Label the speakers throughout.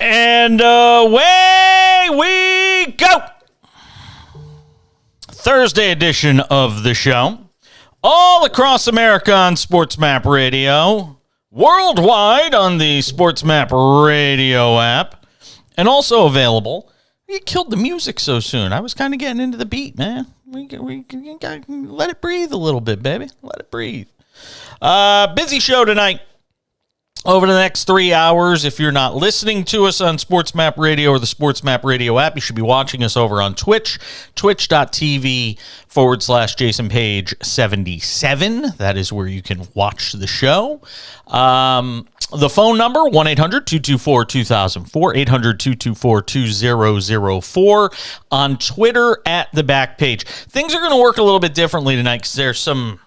Speaker 1: And away we go. Thursday edition of the show. All across America on SportsMap Radio. Worldwide on the SportsMap Radio app. And also available. You killed the music so soon. I was kind of getting into the beat, man. We gotta let it breathe a little bit, baby. Let it breathe. Busy show tonight. Over the next 3 hours, if you're not listening to us on SportsMap Radio or the SportsMap Radio app, you should be watching us over on Twitch, twitch.tv/JasonPage77. That is where you can watch the show. The phone number, 1-800-224-2004, 800-224-2004. On Twitter, at the back page. Things are going to work a little bit differently tonight because there's some,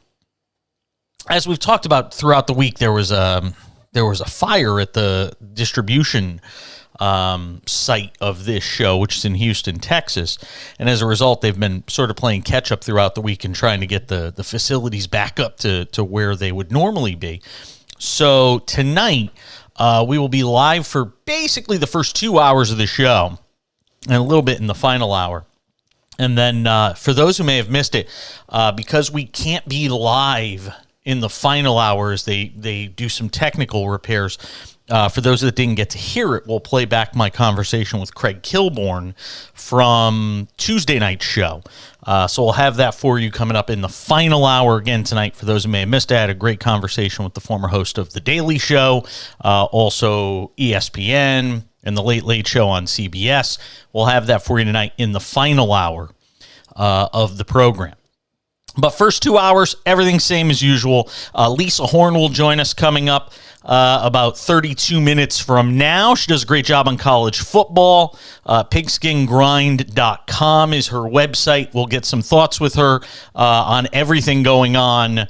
Speaker 1: as we've talked about throughout the week, there was a fire at the distribution site of this show, which is in Houston, Texas. And as a result, they've been sort of playing catch-up throughout the week and trying to get the facilities back up to where they would normally be. So tonight, we will be live for basically the first 2 hours of the show and a little bit in the final hour. And then for those who may have missed it, because we can't be live in the final hours, they do some technical repairs. For those that didn't get to hear it, we'll play back my conversation with Craig Kilborn from Tuesday night's show. So we'll have that for you coming up in the final hour again tonight. For those who may have missed it, I had a great conversation with the former host of The Daily Show, also ESPN, and The Late Late Show on CBS. We'll have that for you tonight in the final hour of the program. But first 2 hours, everything same as usual. Lisa Horne will join us coming up about 32 minutes from now. She does a great job on college football. Pigskingrind.com is her website. We'll get some thoughts with her on everything going on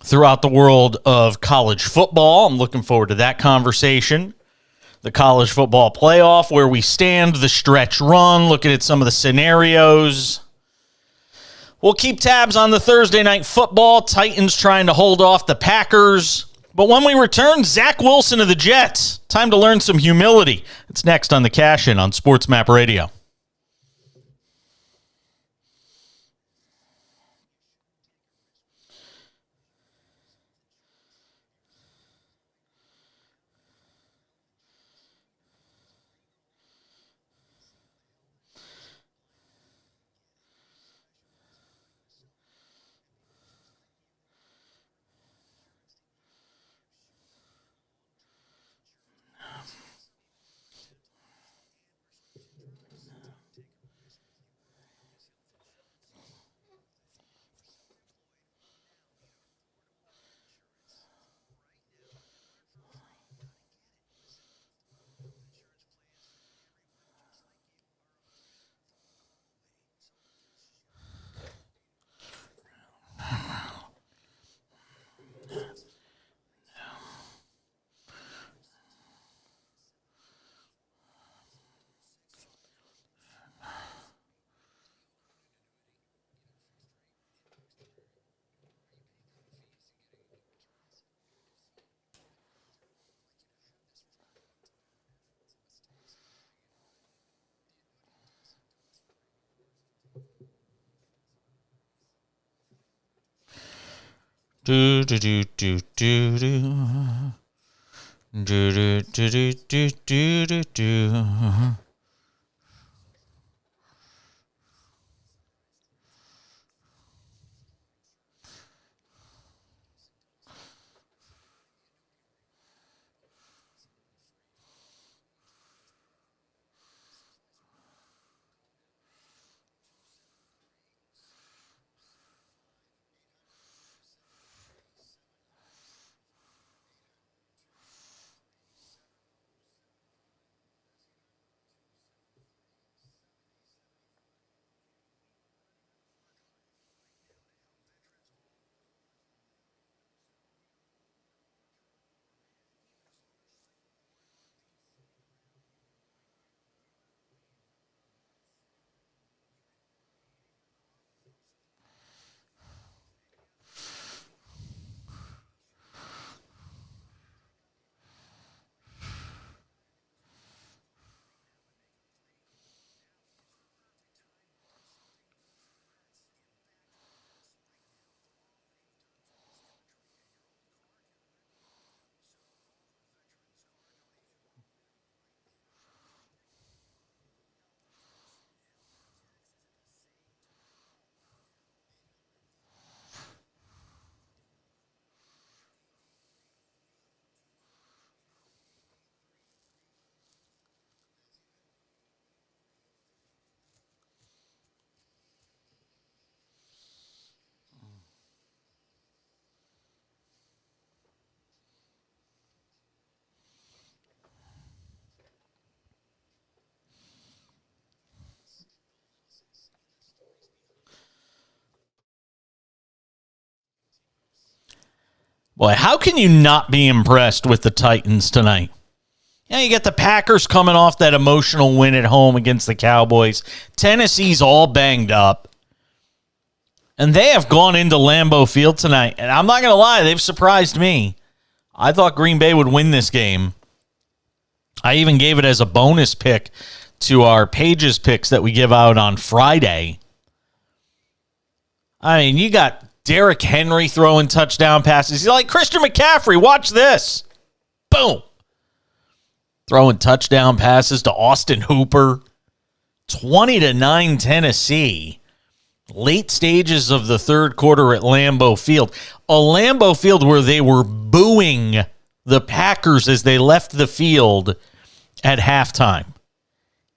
Speaker 1: throughout the world of college football. I'm looking forward to that conversation. The college football playoff, where we stand, the stretch run, looking at some of the scenarios. We'll keep tabs on the Thursday night football. Titans trying to hold off the Packers. But when we return, Zach Wilson of the Jets. Time to learn some humility. It's next on the Cash In on SportsMap Radio. Do do do do do do do do do do do do do. Boy, how can you not be impressed with the Titans tonight? Yeah, you get the Packers coming off that emotional win at home against the Cowboys. Tennessee's all banged up. And they have gone into Lambeau Field tonight. And I'm not going to lie, they've surprised me. I thought Green Bay would win this game. I even gave it as a bonus pick to our Pages picks that we give out on Friday. I mean, you got Derrick Henry throwing touchdown passes. You're like, Christian McCaffrey, watch this. Boom. Throwing touchdown passes to Austin Hooper. 20-9 Tennessee. Late stages of the third quarter at Lambeau Field. A Lambeau Field where they were booing the Packers as they left the field at halftime.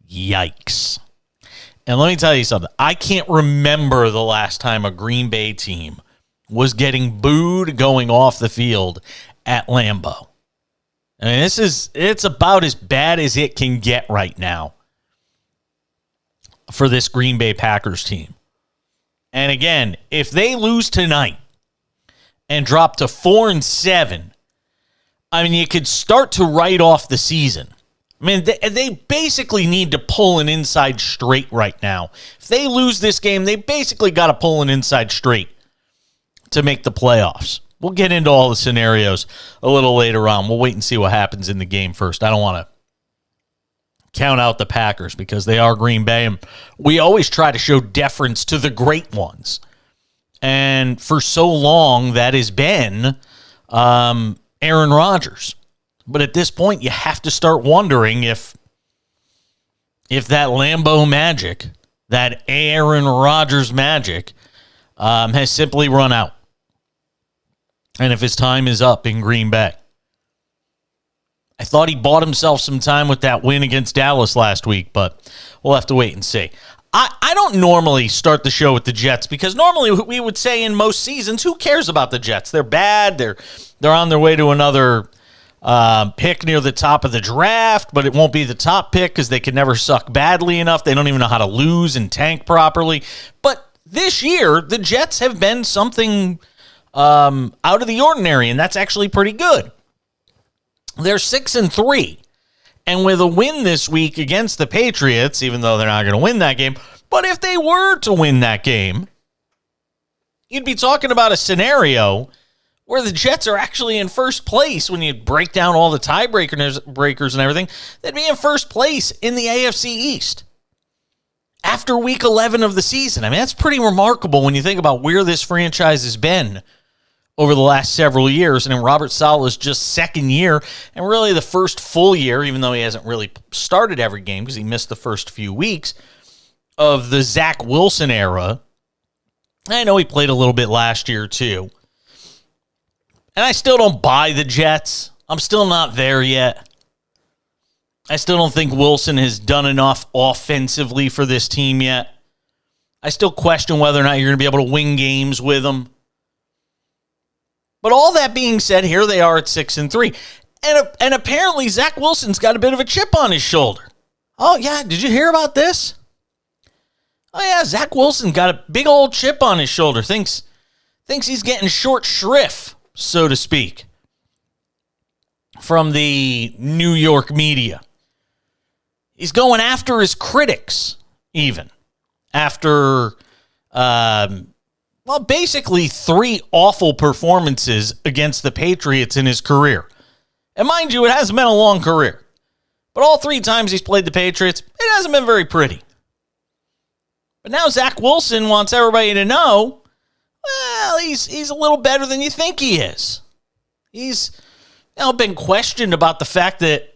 Speaker 1: Yikes. And let me tell you something. I can't remember the last time a Green Bay team was getting booed going off the field at Lambeau. I mean, it's about as bad as it can get right now for this Green Bay Packers team. And again, if they lose tonight and drop to 4-7, I mean, you could start to write off the season. I mean, they basically need to pull an inside straight right now. If they lose this game, they basically got to pull an inside straight to make the playoffs. We'll get into all the scenarios a little later on. We'll wait and see what happens in the game first. I don't want to count out the Packers because they are Green Bay, and we always try to show deference to the great ones. And for so long, that has been Aaron Rodgers. But at this point, you have to start wondering if that Lambeau magic, that Aaron Rodgers magic, has simply run out. And if his time is up in Green Bay. I thought he bought himself some time with that win against Dallas last week, but we'll have to wait and see. I don't normally start the show with the Jets because normally we would say in most seasons, who cares about the Jets? They're bad. They're on their way to another pick near the top of the draft, but it won't be the top pick because they can never suck badly enough. They don't even know how to lose and tank properly. But this year, the Jets have been something out of the ordinary, and that's actually pretty good. They're 6-3, and with a win this week against the Patriots, even though they're not going to win that game, but if they were to win that game, you'd be talking about a scenario where the Jets are actually in first place when you break down all the tiebreakers and everything. They'd be in first place in the AFC East after week 11 of the season. I mean, that's pretty remarkable when you think about where this franchise has been over the last several years. And in Robert Saleh's just second year, and really the first full year, even though he hasn't really started every game because he missed the first few weeks of the Zach Wilson era. I know he played a little bit last year too. And I still don't buy the Jets. I'm still not there yet. I still don't think Wilson has done enough offensively for this team yet. I still question whether or not you're going to be able to win games with him. But all that being said, here they are at 6-3. And apparently Zach Wilson's got a bit of a chip on his shoulder. Oh, yeah, did you hear about this? Oh, yeah, Zach Wilson got a big old chip on his shoulder. Thinks he's getting short shrift, so to speak, from the New York media. He's going after his critics, even, after basically 3 awful performances against the Patriots in his career. And mind you, it hasn't been a long career. But all 3 times he's played the Patriots, it hasn't been very pretty. But now Zach Wilson wants everybody to know, well, he's a little better than you think he is. He's been questioned about the fact that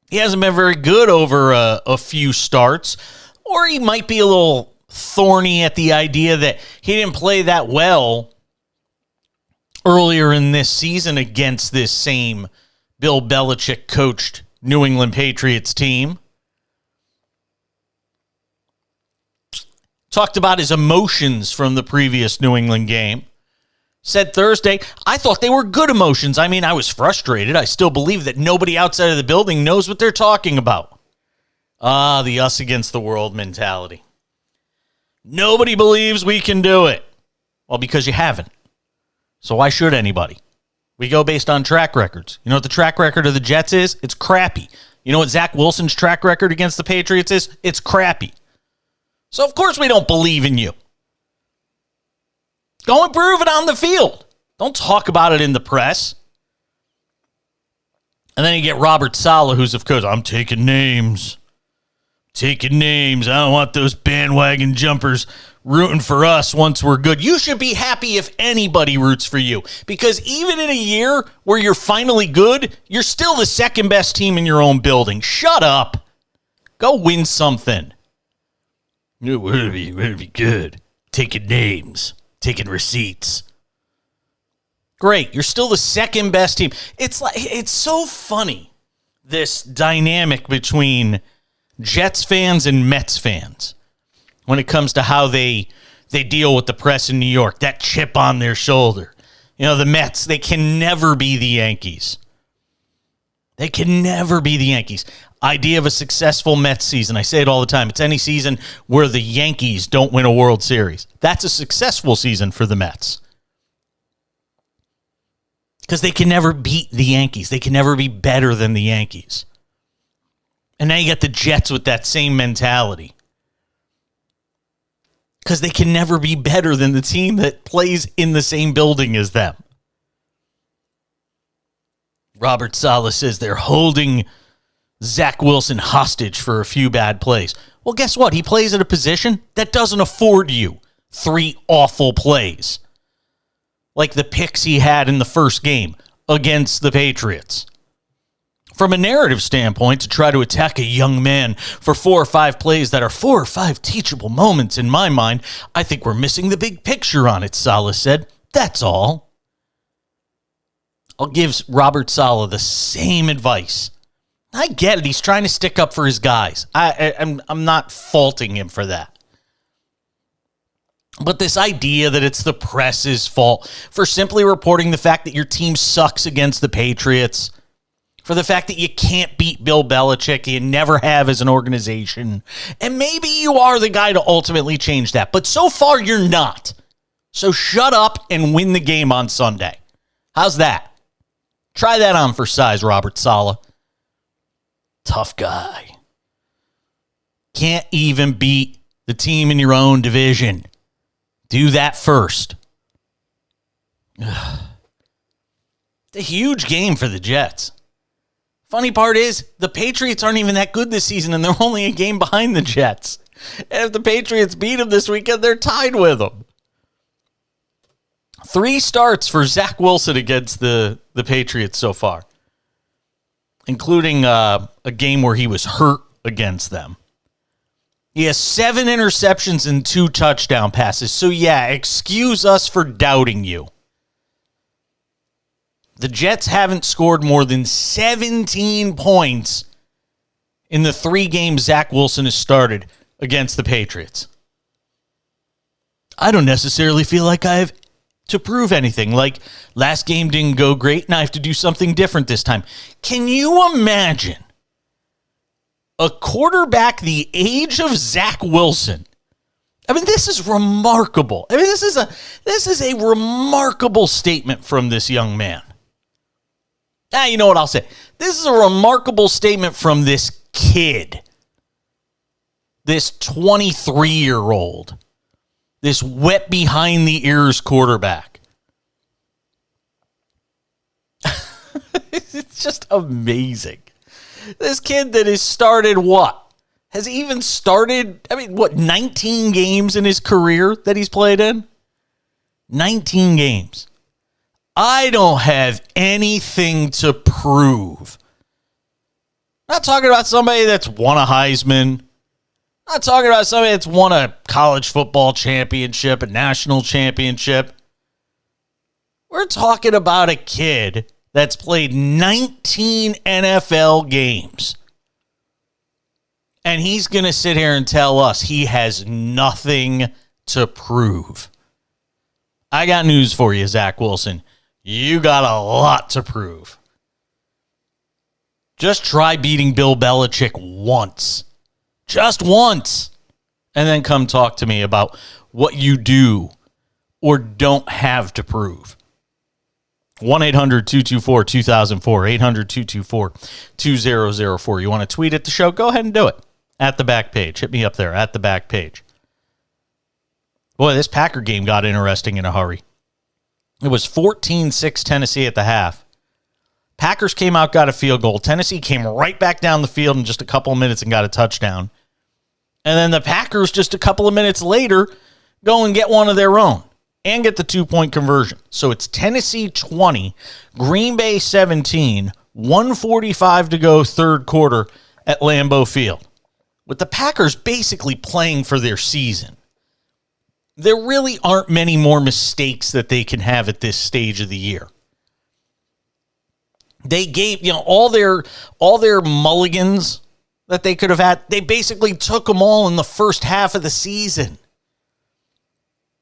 Speaker 1: he hasn't been very good over a few starts, or he might be a little thorny at the idea that he didn't play that well earlier in this season against this same Bill Belichick coached New England Patriots team. Talked about his emotions from the previous New England game. Said Thursday, I thought they were good emotions. I mean, I was frustrated. I still believe that nobody outside of the building knows what they're talking about. The us against the world mentality. Nobody believes we can do it. Well, because you haven't. So why should anybody? We go based on track records. You know what the track record of the Jets is? It's crappy. You know what Zach Wilson's track record against the Patriots is? It's crappy. So, of course, we don't believe in you. Go and prove it on the field. Don't talk about it in the press. And then you get Robert Saleh, who's, of course, I'm taking names. Taking names. I don't want those bandwagon jumpers rooting for us once we're good. You should be happy if anybody roots for you, because even in a year where you're finally good, you're still the second best team in your own building. Shut up. Go win something. We're gonna be good. Taking names. Taking receipts. Great. You're still the second best team. It's so funny, this dynamic between Jets fans and Mets fans when it comes to how they deal with the press in New York, that chip on their shoulder. You know, the Mets, they can never be the Yankees. They can never be the Yankees. Idea of a successful Mets season, I say it all the time, it's any season where the Yankees don't win a World Series. That's a successful season for the Mets. Because they can never beat the Yankees. They can never be better than the Yankees. And now you got the Jets with that same mentality. Because they can never be better than the team that plays in the same building as them. Robert Saleh says they're holding Zach Wilson hostage for a few bad plays. Well, guess what? He plays at a position that doesn't afford you 3 awful plays. Like the picks he had in the first game against the Patriots. From a narrative standpoint, to try to attack a young man for 4 or 5 plays that are 4 or 5 teachable moments in my mind, I think we're missing the big picture on it, Saleh said. That's all. I'll give Robert Saleh the same advice. I get it. He's trying to stick up for his guys. I'm not faulting him for that. But this idea that it's the press's fault for simply reporting the fact that your team sucks against the Patriots, for the fact that you can't beat Bill Belichick, you never have as an organization, and maybe you are the guy to ultimately change that, but so far you're not. So shut up and win the game on Sunday. How's that? Try that on for size, Robert Saleh. Tough guy. Can't even beat the team in your own division. Do that first. Ugh. It's a huge game for the Jets. Funny part is, the Patriots aren't even that good this season, and they're only a game behind the Jets. And if the Patriots beat them this weekend, they're tied with them. 3 starts for Zach Wilson against the Patriots so far, including a game where he was hurt against them. He has 7 interceptions and 2 touchdown passes. So, yeah, excuse us for doubting you. The Jets haven't scored more than 17 points in the 3 games Zach Wilson has started against the Patriots. I don't necessarily feel like I have to prove anything. Like, last game didn't go great, and I have to do something different this time. Can you imagine a quarterback the age of Zach Wilson? I mean, this is remarkable. I mean, this is a remarkable statement from this young man. You know what I'll say? This is a remarkable statement from this kid, this 23-year-old, this wet behind the ears quarterback. It's just amazing. This kid that has started what? Has even started, 19 games in his career that he's played in? 19 games. I don't have anything to prove. I'm not talking about somebody that's won a Heisman. I'm not talking about somebody that's won a college football championship, a national championship. We're talking about a kid that's played 19 NFL games. And he's going to sit here and tell us he has nothing to prove. I got news for you, Zach Wilson. You got a lot to prove. Just try beating Bill Belichick once. Just once. And then come talk to me about what you do or don't have to prove. 1-800-224-2004, 800-224-2004. You want to tweet at the show? Go ahead and do it. At the back page. Hit me up there, at the back page. Boy, this Packer game got interesting in a hurry. It was 14-6 Tennessee at the half. Packers came out, got a field goal. Tennessee came right back down the field in just a couple of minutes and got a touchdown. And then the Packers, just a couple of minutes later, go and get one of their own and get the 2-point conversion. So it's Tennessee 20, Green Bay 17, 1:45 to go third quarter at Lambeau Field. With the Packers basically playing for their season. There really aren't many more mistakes that they can have at this stage of the year. They gave, all their mulligans that they could have had, they basically took them all in the first half of the season.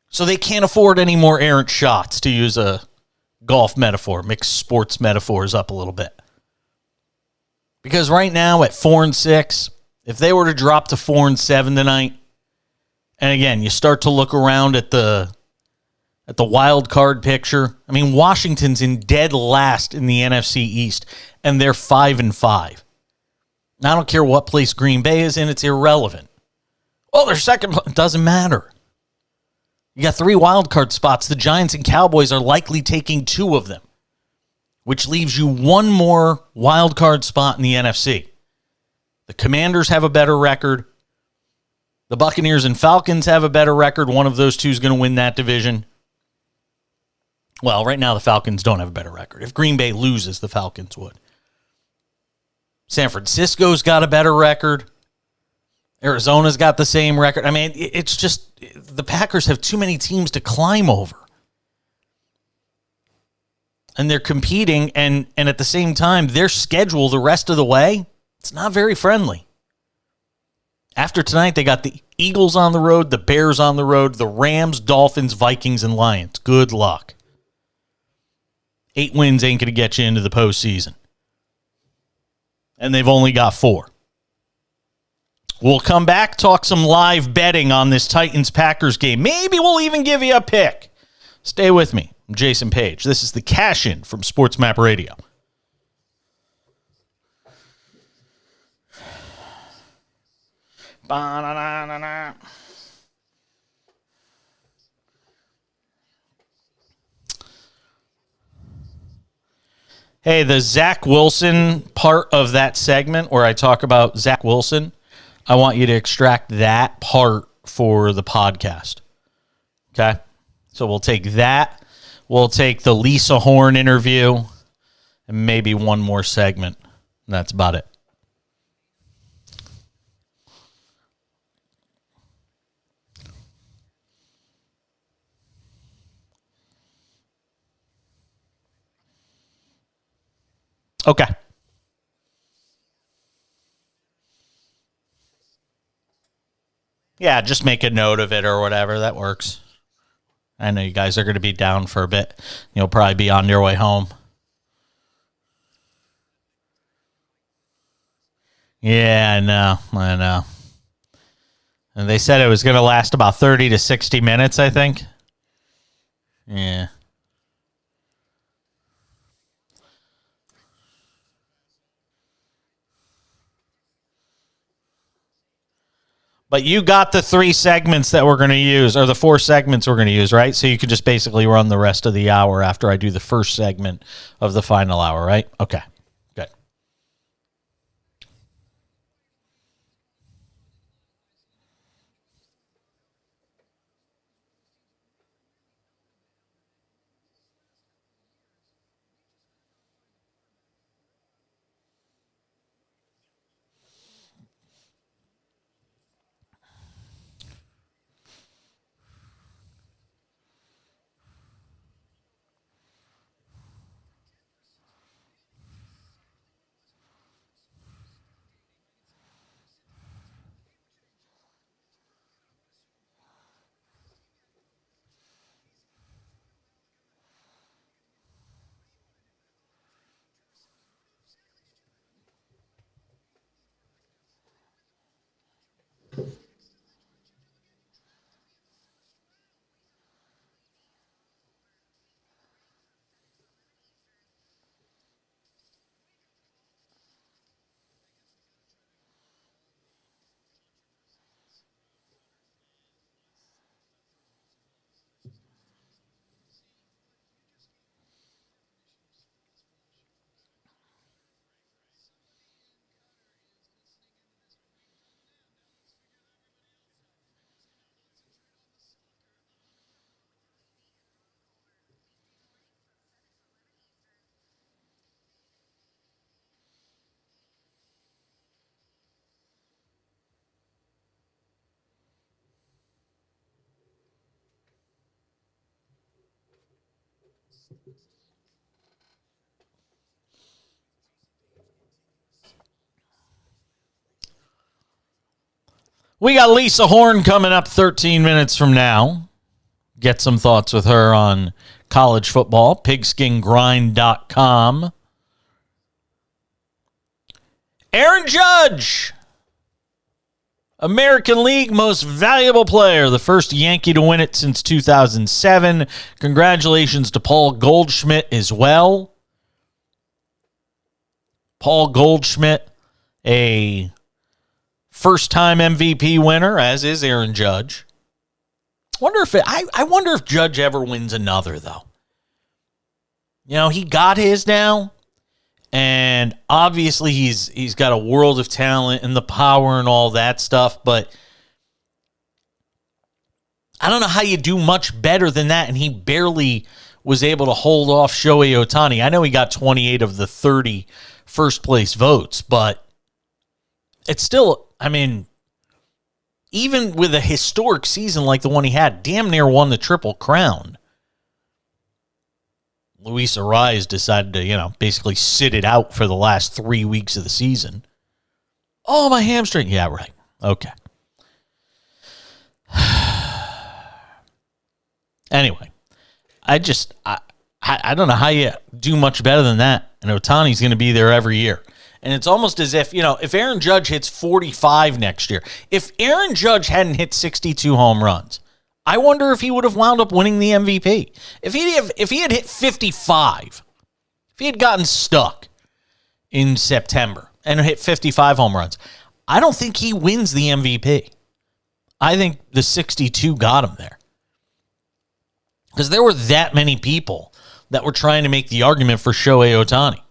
Speaker 1: So they can't afford any more errant shots, to use a golf metaphor, mix sports metaphors up a little bit. Because right now at 4-6, if they were to drop to 4-7 tonight, and again, you start to look around at the wild card picture. I mean, Washington's in dead last in the NFC East, and they're 5-5. Now, I don't care what place Green Bay is in; it's irrelevant. Oh, they're second. It doesn't matter. You got 3 wild card spots. The Giants and Cowboys are likely taking 2 of them, which leaves you 1 more wild card spot in the NFC. The Commanders have a better record. The Buccaneers and Falcons have a better record. One of those two is going to win that division. Well, right now the Falcons don't have a better record. If Green Bay loses, the Falcons would. San Francisco's got a better record. Arizona's got the same record. I mean, it's just the Packers have too many teams to climb over. And they're competing, and at the same time, their schedule the rest of the way, it's not very friendly. After tonight, they got the Eagles on the road, the Bears on the road, the Rams, Dolphins, Vikings, and Lions. Good luck. 8 wins ain't going to get you into the postseason. And they've only got 4. We'll come back, talk some live betting on this Titans-Packers game. Maybe we'll even give you a pick. Stay with me. I'm Jason Page. This is the Cash In from SportsMap Radio. Ba-na-na-na-na. Hey, the Zach Wilson part of that segment where I talk about Zach Wilson, I want you to extract that part for the podcast. Okay? So we'll take that. We'll take the Lisa Horne interview and maybe one more segment. And that's about it. Okay. Yeah, just make a note of it or whatever. That works. I know you guys are going to be down for a bit. You'll probably be on your way home. Yeah, I know. And they said it was going to last about 30 to 60 minutes, I think. Yeah. But you got the 3 segments that we're going to use, or the 4 segments we're going to use, right? So you could just basically run the rest of the hour after I do the first segment of the final hour, right? Okay, good. We got Lisa Horne coming up 13 minutes from now. Get some thoughts with her on college football, pigskingrind.com. Aaron Judge, American League Most Valuable Player, the first Yankee to win it since 2007. Congratulations to Paul Goldschmidt as well. Paul Goldschmidt, a first-time MVP winner, as is Aaron Judge. I wonder if Judge ever wins another, though. You know, he got his now, and obviously he's got a world of talent and the power and all that stuff, but I don't know how you do much better than that, and he barely was able to hold off Shohei Ohtani. I know he got 28 of the 30 first-place votes, but it's still, I mean, even with a historic season like the one he had, damn near won the Triple Crown. Luis Ariz decided to, basically sit it out for the last 3 weeks of the season. Oh, my hamstring. Yeah, right. Okay. Anyway, I don't know how you do much better than that. And Ohtani's going to be there every year. And it's almost as if, if Aaron Judge hits 45 next year, if Aaron Judge hadn't hit 62 home runs, I wonder if he would have wound up winning the MVP. If he had hit 55, if he had gotten stuck in September and hit 55 home runs, I don't think he wins the MVP. I think the 62 got him there. Because there were that many people that were trying to make the argument for Shohei Ohtani.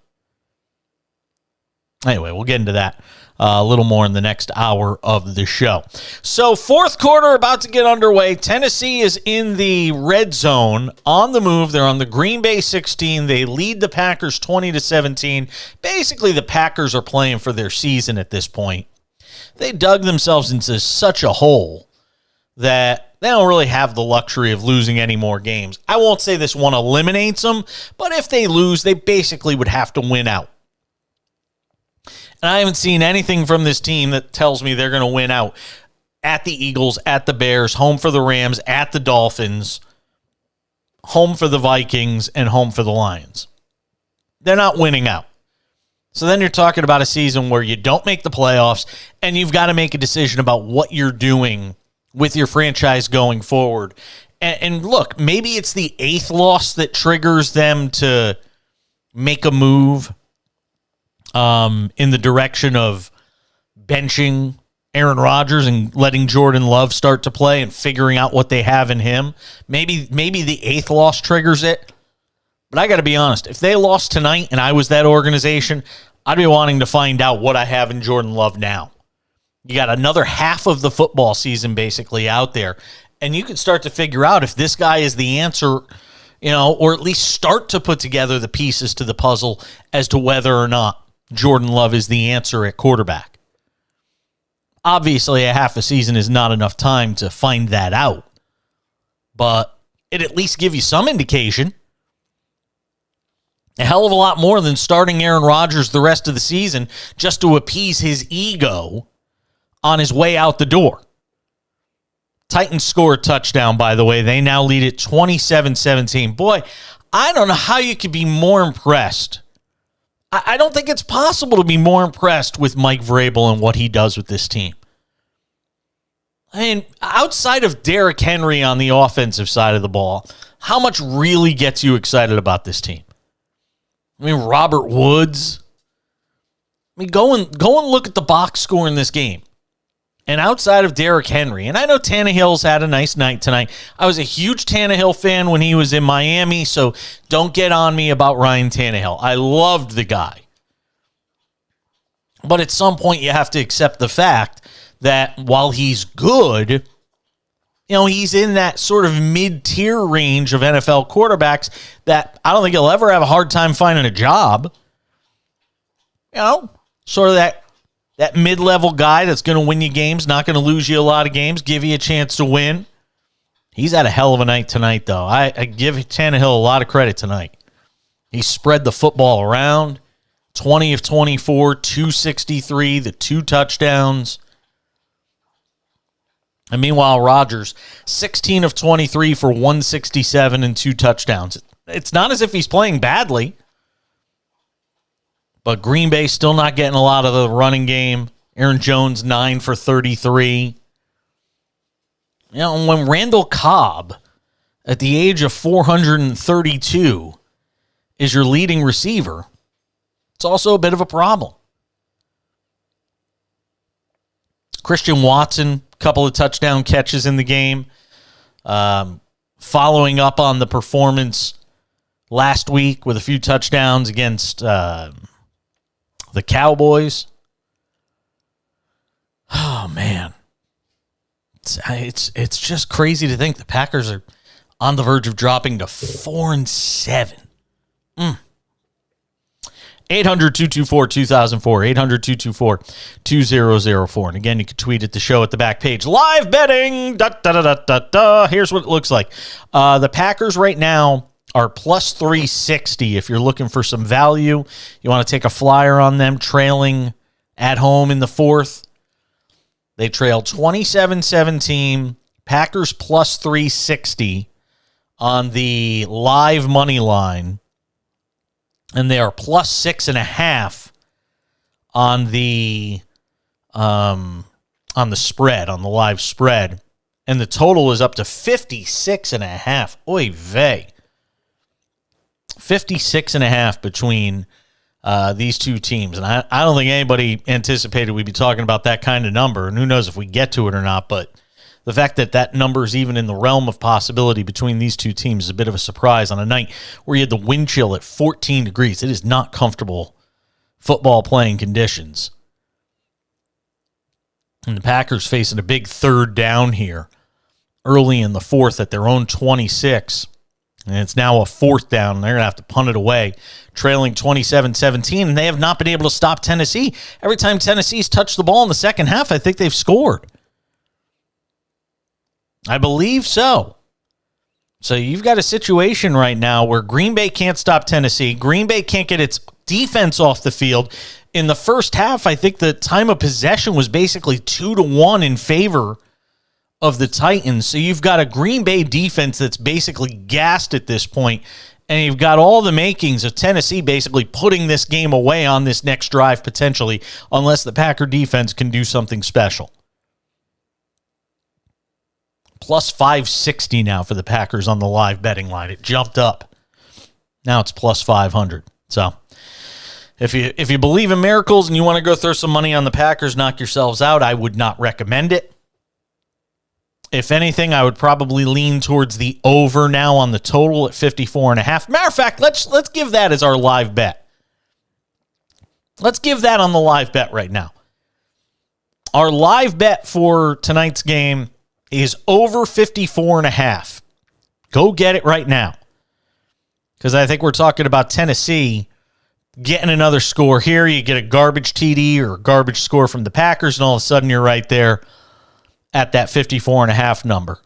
Speaker 1: Anyway, we'll get into that a little more in the next hour of the show. So, fourth quarter about to get underway. Tennessee is in the red zone, on the move. They're on the Green Bay 16. They lead the Packers 20-17. Basically, the Packers are playing for their season at this point. They dug themselves into such a hole that they don't really have the luxury of losing any more games. I won't say this one eliminates them, but if they lose, they basically would have to win out. And I haven't seen anything from this team that tells me they're going to win out at the Eagles, at the Bears, home for the Rams, at the Dolphins, home for the Vikings, and home for the Lions. They're not winning out. So then you're talking about a season where you don't make the playoffs, and you've got to make a decision about what you're doing with your franchise going forward. And look, maybe it's the 8th loss that triggers them to make a move in the direction of benching Aaron Rodgers and letting Jordan Love start to play and figuring out what they have in him. Maybe the 8th loss triggers it. But I got to be honest, if they lost tonight and I was that organization, I'd be wanting to find out what I have in Jordan Love now. You got another half of the football season basically out there, and you can start to figure out if this guy is the answer, or at least start to put together the pieces to the puzzle as to whether or not Jordan Love is the answer at quarterback. Obviously, a half a season is not enough time to find that out, but it at least give you some indication. A hell of a lot more than starting Aaron Rodgers the rest of the season just to appease his ego on his way out the door. Titans score a touchdown, by the way. They now lead it 27-17. Boy, I don't know how you could be more impressed. I don't think it's possible to be more impressed with Mike Vrabel and what he does with this team. I mean, outside of Derrick Henry on the offensive side of the ball, how much really gets you excited about this team? I mean, Robert Woods. I mean, go and look at the box score in this game. And outside of Derrick Henry, and I know Tannehill's had a nice night tonight. I was a huge Tannehill fan when he was in Miami, so don't get on me about Ryan Tannehill. I loved the guy. But at some point, you have to accept the fact that while he's good, he's in that sort of mid-tier range of NFL quarterbacks that I don't think he'll ever have a hard time finding a job. Sort of that mid-level guy that's going to win you games, not going to lose you a lot of games, give you a chance to win. He's had a hell of a night tonight, though. I give Tannehill a lot of credit tonight. He spread the football around. 20 of 24, 263, the 2 touchdowns. And meanwhile, Rodgers, 16 of 23 for 167 and 2 touchdowns. It's not as if he's playing badly. But Green Bay still not getting a lot of the running game. Aaron Jones, 9 for 33. You know, and when Randall Cobb, at the age of 432, is your leading receiver, it's also a bit of a problem. Christian Watson, couple of touchdown catches in the game. Following up on the performance last week with a few touchdowns against the Cowboys. Oh, man. It's just crazy to think the Packers are on the verge of dropping to 4-7. 800-224-2004, 800-224-2004. And again, you can tweet at the show at the back page. Live betting, Here's what it looks like. The Packers right now are plus 360 if you're looking for some value. You want to take a flyer on them trailing at home in the fourth. They trail 27-17. Packers plus 360 on the live money line. And they are plus 6.5 on the spread, on the live spread. And the total is up to 56.5. Oy vey. 56.5 between these two teams. And I don't think anybody anticipated we'd be talking about that kind of number. And who knows if we get to it or not. But the fact that that number is even in the realm of possibility between these two teams is a bit of a surprise on a night where you had the wind chill at 14 degrees. It is not comfortable football playing conditions. And the Packers facing a big third down here early in the fourth at their own 26. And it's now a fourth down, and they're going to have to punt it away, trailing 27-17, and they have not been able to stop Tennessee. Every time Tennessee's touched the ball in the second half, I think they've scored. I believe so. So you've got a situation right now where Green Bay can't stop Tennessee. Green Bay can't get its defense off the field. In the first half, I think the time of possession was basically 2-1 in favor of the Titans. So you've got a Green Bay defense that's basically gassed at this point, and you've got all the makings of Tennessee basically putting this game away on this next drive potentially, unless the Packer defense can do something special. Plus 560 now for the Packers on the live betting line. It jumped up. Now it's plus 500. So if you believe in miracles and you want to go throw some money on the Packers, knock yourselves out, I would not recommend it. If anything, I would probably lean towards the over now on the total at 54.5. Matter of fact, let's give that as our live bet. Let's give that on the live bet right now. Our live bet for tonight's game is over 54.5. Go get it right now. Because I think we're talking about Tennessee getting another score here. You get a garbage TD or a garbage score from the Packers, and all of a sudden you're right there at that 54.5 number.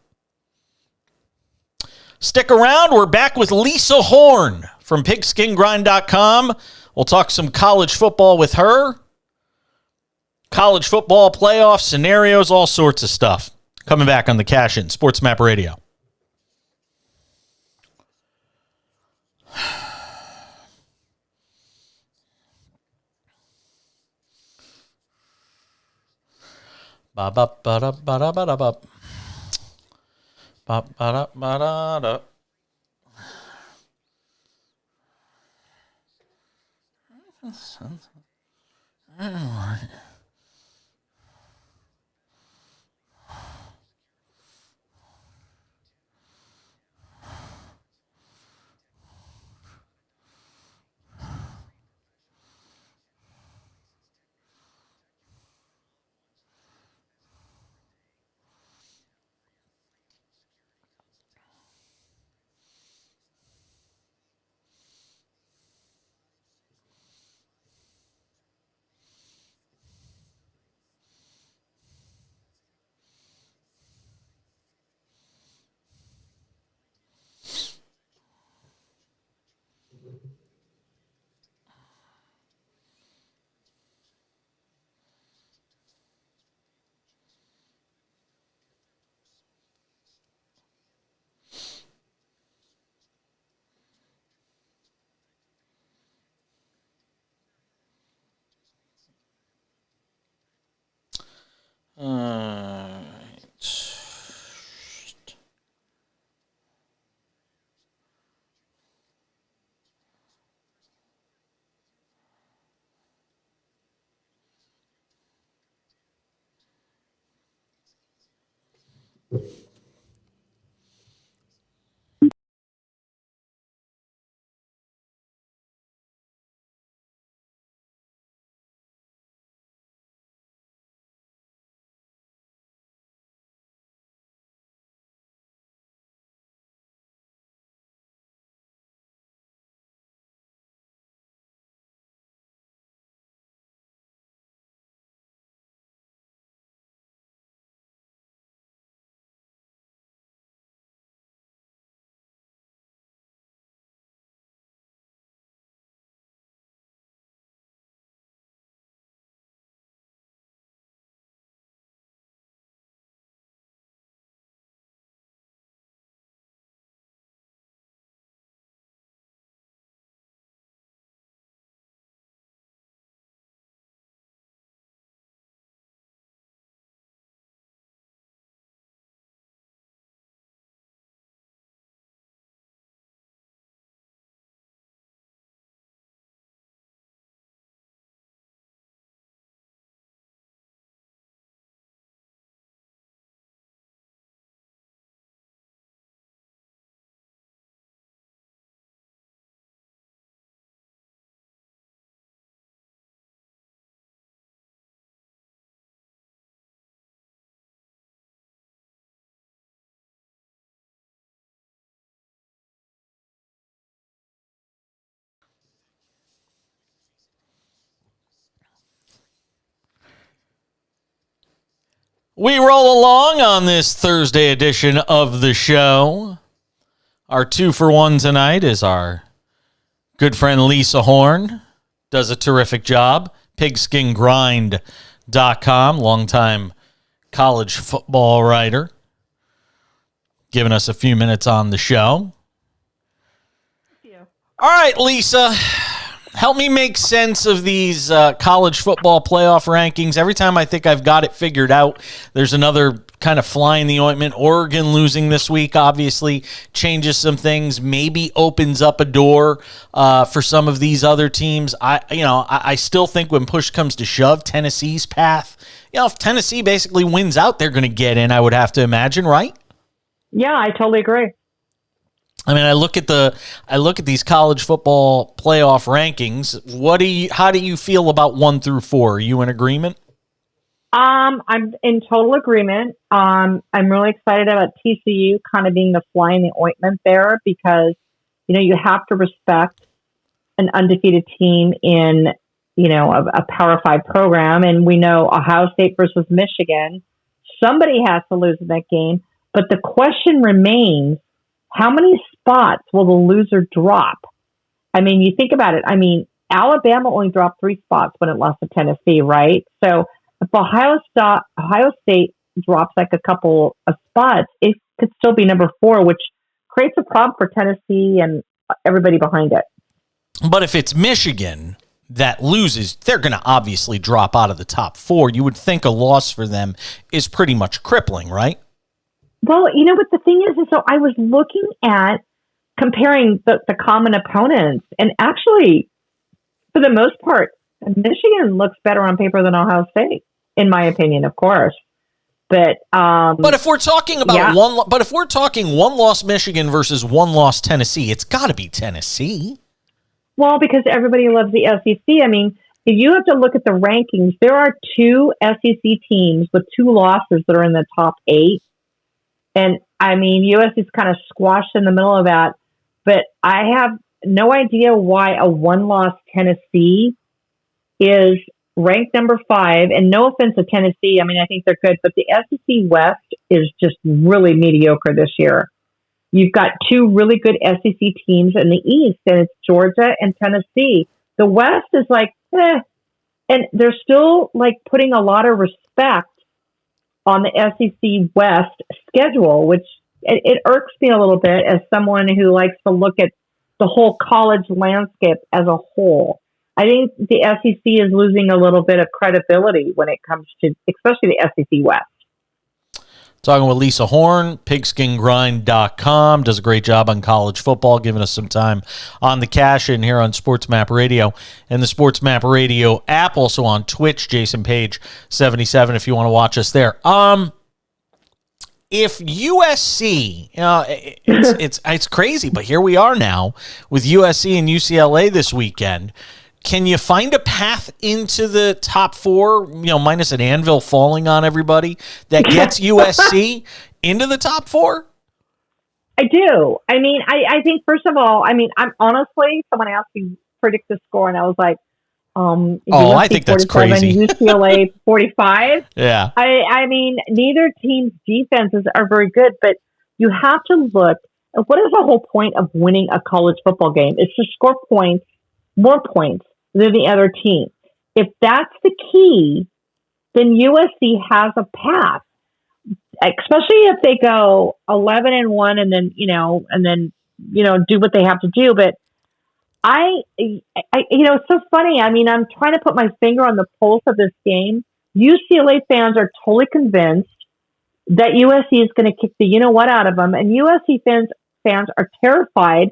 Speaker 1: Stick around. We're back with Lisa Horne from pigskingrind.com. We'll talk some college football with her. College football playoff scenarios, all sorts of stuff. Coming back on the Cash In, SportsMap Radio. Ba ba ba da ba da ba da ba. Ba ba da ba da da. We roll along on this Thursday edition of the show. Our 2-for-1 tonight is our good friend Lisa Horne. Does a terrific job. PigskinGrind.com, longtime college football writer. Giving us a few minutes on the show.
Speaker 2: Thank you.
Speaker 1: All right, Lisa. Help me make sense of these college football playoff rankings. Every time I think I've got it figured out, there's another kind of fly in the ointment. Oregon losing this week obviously changes some things, maybe opens up a door for some of these other teams. I still think when push comes to shove, Tennessee's path, if Tennessee basically wins out, they're going to get in, I would have to imagine, right?
Speaker 2: Yeah, I totally agree.
Speaker 1: I mean, I look at these college football playoff rankings. How do you feel about 1 through 4? Are you in agreement?
Speaker 2: I'm in total agreement. I'm really excited about TCU kind of being the fly in the ointment there because, you have to respect an undefeated team in, a Power 5 program. And we know Ohio State versus Michigan, somebody has to lose in that game. But the question remains, how many spots will the loser drop? I mean, you think about it. I mean, Alabama only dropped 3 spots when it lost to Tennessee, right? So if Ohio State drops like a couple of spots, it could still be number 4, which creates a problem for Tennessee and everybody behind it.
Speaker 1: But if it's Michigan that loses, they're going to obviously drop out of the top 4. You would think a loss for them is pretty much crippling, right?
Speaker 2: Well, what the thing is so I was looking at comparing the common opponents, and actually, for the most part, Michigan looks better on paper than Ohio State, in my opinion, of course. But
Speaker 1: if we're talking about one loss Michigan versus 1 loss Tennessee, it's got to be Tennessee.
Speaker 2: Well, because everybody loves the SEC. I mean, if you have to look at the rankings, there are 2 SEC teams with 2 losses that are in the top 8. And, I mean, USC's kind of squashed in the middle of that. But I have no idea why a 1-loss Tennessee is ranked number 5. And no offense to Tennessee. I mean, I think they're good. But the SEC West is just really mediocre this year. You've got 2 really good SEC teams in the East, and it's Georgia and Tennessee. The West is like, And they're still, putting a lot of respect on the SEC West schedule, which it irks me a little bit as someone who likes to look at the whole college landscape as a whole. I think the SEC is losing a little bit of credibility when it comes to, especially the SEC West.
Speaker 1: Talking with Lisa Horne, PigskinGrind.com, does a great job on college football, giving us some time on the cash in here on SportsMap Radio and the SportsMap Radio app, also on Twitch, Jason Page 77 if you want to watch us there. If USC, it's crazy, but here we are now with USC and UCLA this weekend. Can you find a path into the top 4, minus an anvil falling on everybody, that gets USC into the top 4?
Speaker 2: I do. I mean, I think, first of all, I'm honestly, someone asked me to predict the score, and I was like,
Speaker 1: I think that's crazy.
Speaker 2: UCLA 45.
Speaker 1: Yeah.
Speaker 2: I mean, neither team's defenses are very good, but you have to look at what is the whole point of winning a college football game? It's to score points, more points than the other team. If that's the key, then USC has a path, especially if they go 11-1 and then do what they have to do. But it's so funny. I mean, I'm trying to put my finger on the pulse of this game. UCLA fans are totally convinced that USC is going to kick the you-know-what out of them. And USC fans are terrified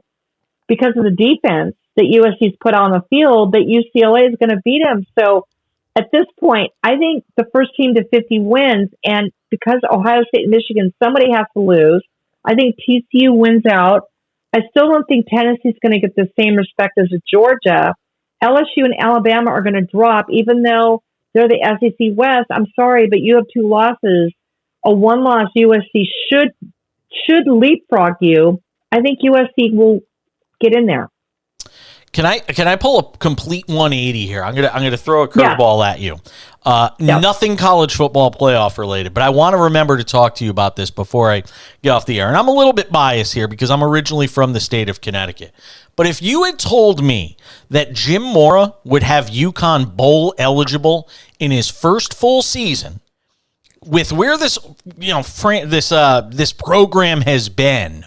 Speaker 2: because of the defense that USC's put on the field that UCLA is going to beat them. So at this point, I think the first team to 50 wins. And because Ohio State and Michigan, somebody has to lose. I think TCU wins out. I still don't think Tennessee's going to get the same respect as Georgia. LSU and Alabama are going to drop, even though they're the SEC West. I'm sorry, but you have 2 losses. A 1-loss USC should leapfrog you. I think USC will get in there.
Speaker 1: Can I pull a complete 180 here? I'm gonna throw a curveball at you. Nothing college football playoff related, but I want to remember to talk to you about this before I get off the air. And I'm a little bit biased here because I'm originally from the state of Connecticut. But if you had told me that Jim Mora would have UConn bowl eligible in his first full season, with where this this program has been,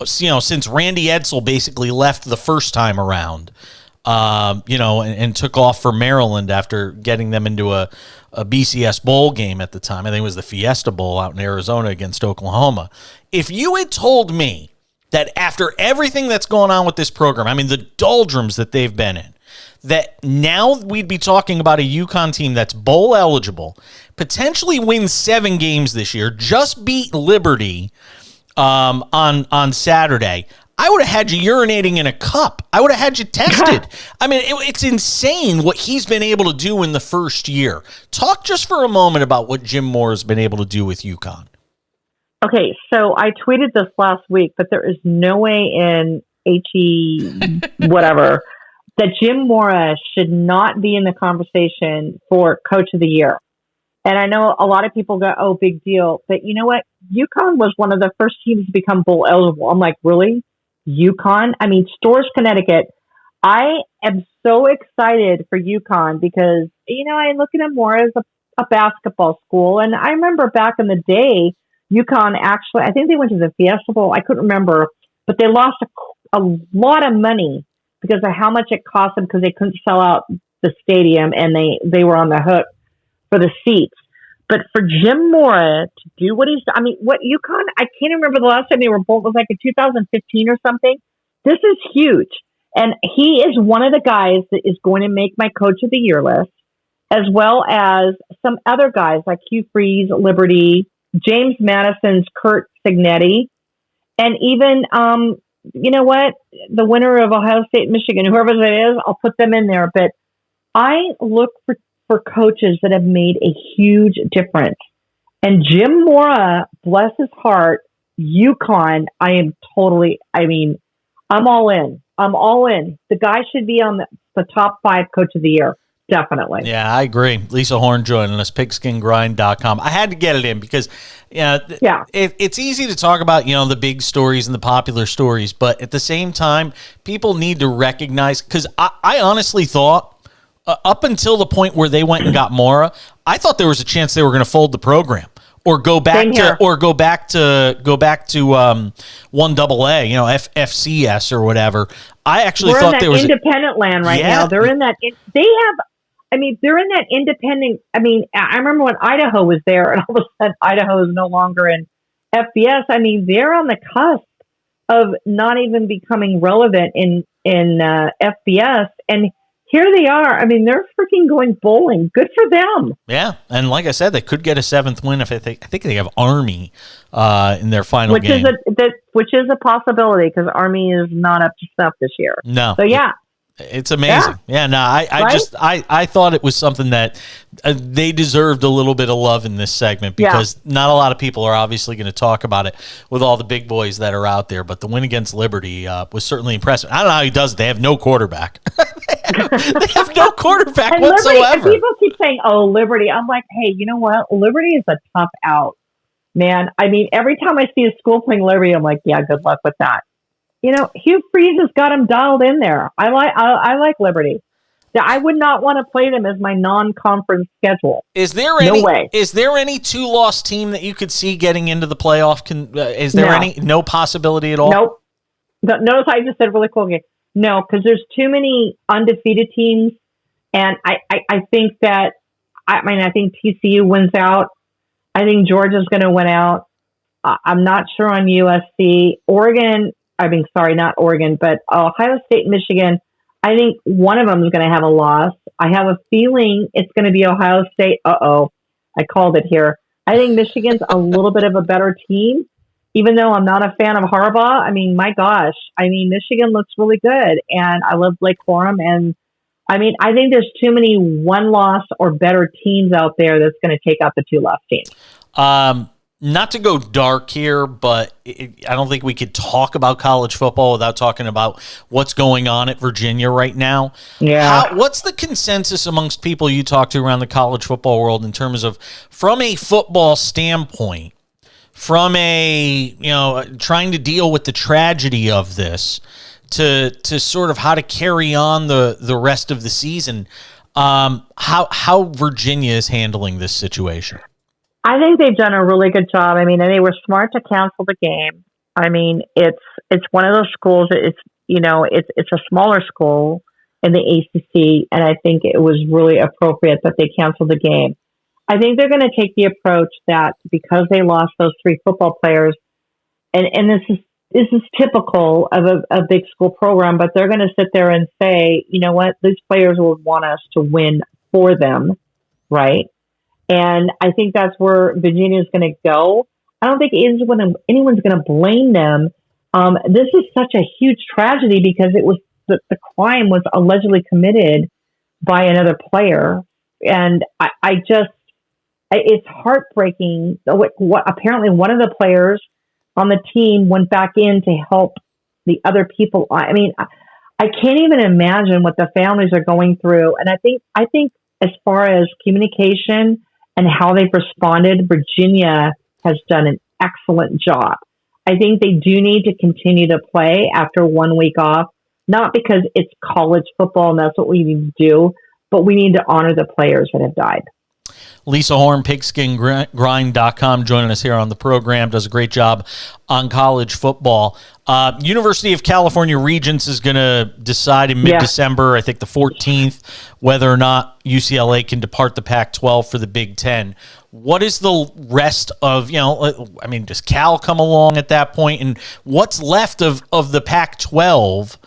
Speaker 1: since Randy Edsall basically left the first time around, and took off for Maryland after getting them into a BCS bowl game at the time. I think it was the Fiesta Bowl out in Arizona against Oklahoma. If you had told me that after everything that's going on with this program, I mean, the doldrums that they've been in, that now we'd be talking about a UConn team that's bowl eligible, potentially win 7 games this year, just beat Liberty on Saturday, I would have had you urinating in a cup. I would have had you tested. I mean, it's insane what he's been able to do in the first year. Talk just for a moment about what Jim Moore has been able to do with UConn.
Speaker 2: Okay, so I tweeted this last week, but there is no way in HE whatever that Jim Mora should not be in the conversation for Coach of the Year. And I know a lot of people go, oh, big deal. But you know what? UConn was one of the first teams to become bowl eligible. I'm like, really? UConn? I mean, Storrs, Connecticut. I am so excited for UConn because, I look at them more as a basketball school. And I remember back in the day, UConn actually, I think they went to the Fiesta Bowl. I couldn't remember. But they lost a lot of money because of how much it cost them because they couldn't sell out the stadium and they were on the hook for the seats. But for Jim Mora to do what he's, what UConn, I can't remember the last time they were both, it was like in 2015 or something. This is huge. And he is one of the guys that is going to make my Coach of the Year list, as well as some other guys like Hugh Freeze, Liberty, James Madison's Kurt Signetti, and even, you know what, the winner of Ohio State, Michigan, whoever that is, I'll put them in there. But I look for coaches that have made a huge difference. And Jim Mora, bless his heart, UConn, I'm all in. I'm all in. The guy should be on the top 5 Coach of the Year. Definitely.
Speaker 1: Yeah, I agree. Lisa Horne joining us, pigskin.grind.com. I had to get it in because it's easy to talk about, the big stories and the popular stories, but at the same time, people need to recognize, because I honestly thought, up until the point where they went and got Mora, I thought there was a chance they were going to fold the program or go back to 1AA, FCS or whatever. I actually thought there was
Speaker 2: independent land right now. They're in that. They're in that independent. I remember when Idaho was there, and all of a sudden Idaho is no longer in FBS. They're on the cusp of not even becoming relevant in FBS, and here they are. They're freaking going bowling. Good for them.
Speaker 1: Yeah, and like I said, they could get a 7th win if I think they have Army in their final game.
Speaker 2: Which is a possibility because Army is not up to snuff this year.
Speaker 1: No.
Speaker 2: So, yeah.
Speaker 1: It's amazing. Yeah, no, I thought it was something that they deserved a little bit of love in this segment because not a lot of people are obviously going to talk about it with all the big boys that are out there. But the win against Liberty was certainly impressive. I don't know how he does it. They have no quarterback. They have no quarterback
Speaker 2: and
Speaker 1: whatsoever.
Speaker 2: Liberty, and people keep saying, oh, Liberty. I'm like, hey, you know what? Liberty is a tough out, man. Every time I see a school playing Liberty, I'm like, yeah, good luck with that. Hugh Freeze has got him dialed in there. I like Liberty. I would not want to play them as my non-conference schedule.
Speaker 1: Is there any two-loss team that you could see getting into the playoff? Is there no possibility at all?
Speaker 2: Nope. Notice I just said really cool. No, because there's too many undefeated teams, and I think that I think TCU wins out. I think Georgia's going to win out. I'm not sure on USC. Not Oregon, but Ohio State, Michigan. I think one of them is going to have a loss. I have a feeling it's going to be Ohio State. I called it here. I think Michigan's a little bit of a better team, even though I'm not a fan of Harbaugh. My gosh. Michigan looks really good, and I love Blake Corum. And I think there's too many one-loss or better teams out there that's going to take out the 2-loss teams.
Speaker 1: not to go dark here, but I don't think we could talk about college football without talking about what's going on at Virginia right now.
Speaker 2: Yeah.
Speaker 1: What's the consensus amongst people you talk to around the college football world in terms of, from a football standpoint, from a, trying to deal with the tragedy of this, to sort of how to carry on the rest of the season, how Virginia is handling this situation?
Speaker 2: I think they've done a really good job. I mean, and they were smart to cancel the game. I mean, it's one of those schools that it's a smaller school in the ACC, and I think it was really appropriate that they canceled the game. I think they're going to take the approach that because they lost those 3 football players, and this is typical of a big school program, but they're going to sit there and say, you know what, these players will want us to win for them, right? And I think that's where Virginia is going to go. I don't think anyone's going to blame them. This is such a huge tragedy because it was the crime was allegedly committed by another player, and it's heartbreaking. Apparently, one of the players on the team went back in to help the other people. I mean, I can't even imagine what the families are going through. And I think as far as communication and how they've responded, Virginia has done an excellent job. I think they do need to continue to play after 1 week off, not because it's college football and that's what we need to do, but we need to honor the players that have died.
Speaker 1: Lisa Horne, pigskin.grind.com, joining us here on the program, does a great job on college football. University of California Regents is going to decide in mid-December, I think the 14th, whether or not UCLA can depart the Pac-12 for the Big Ten. What is the rest of, does Cal come along at that point? And what's left of the Pac-12,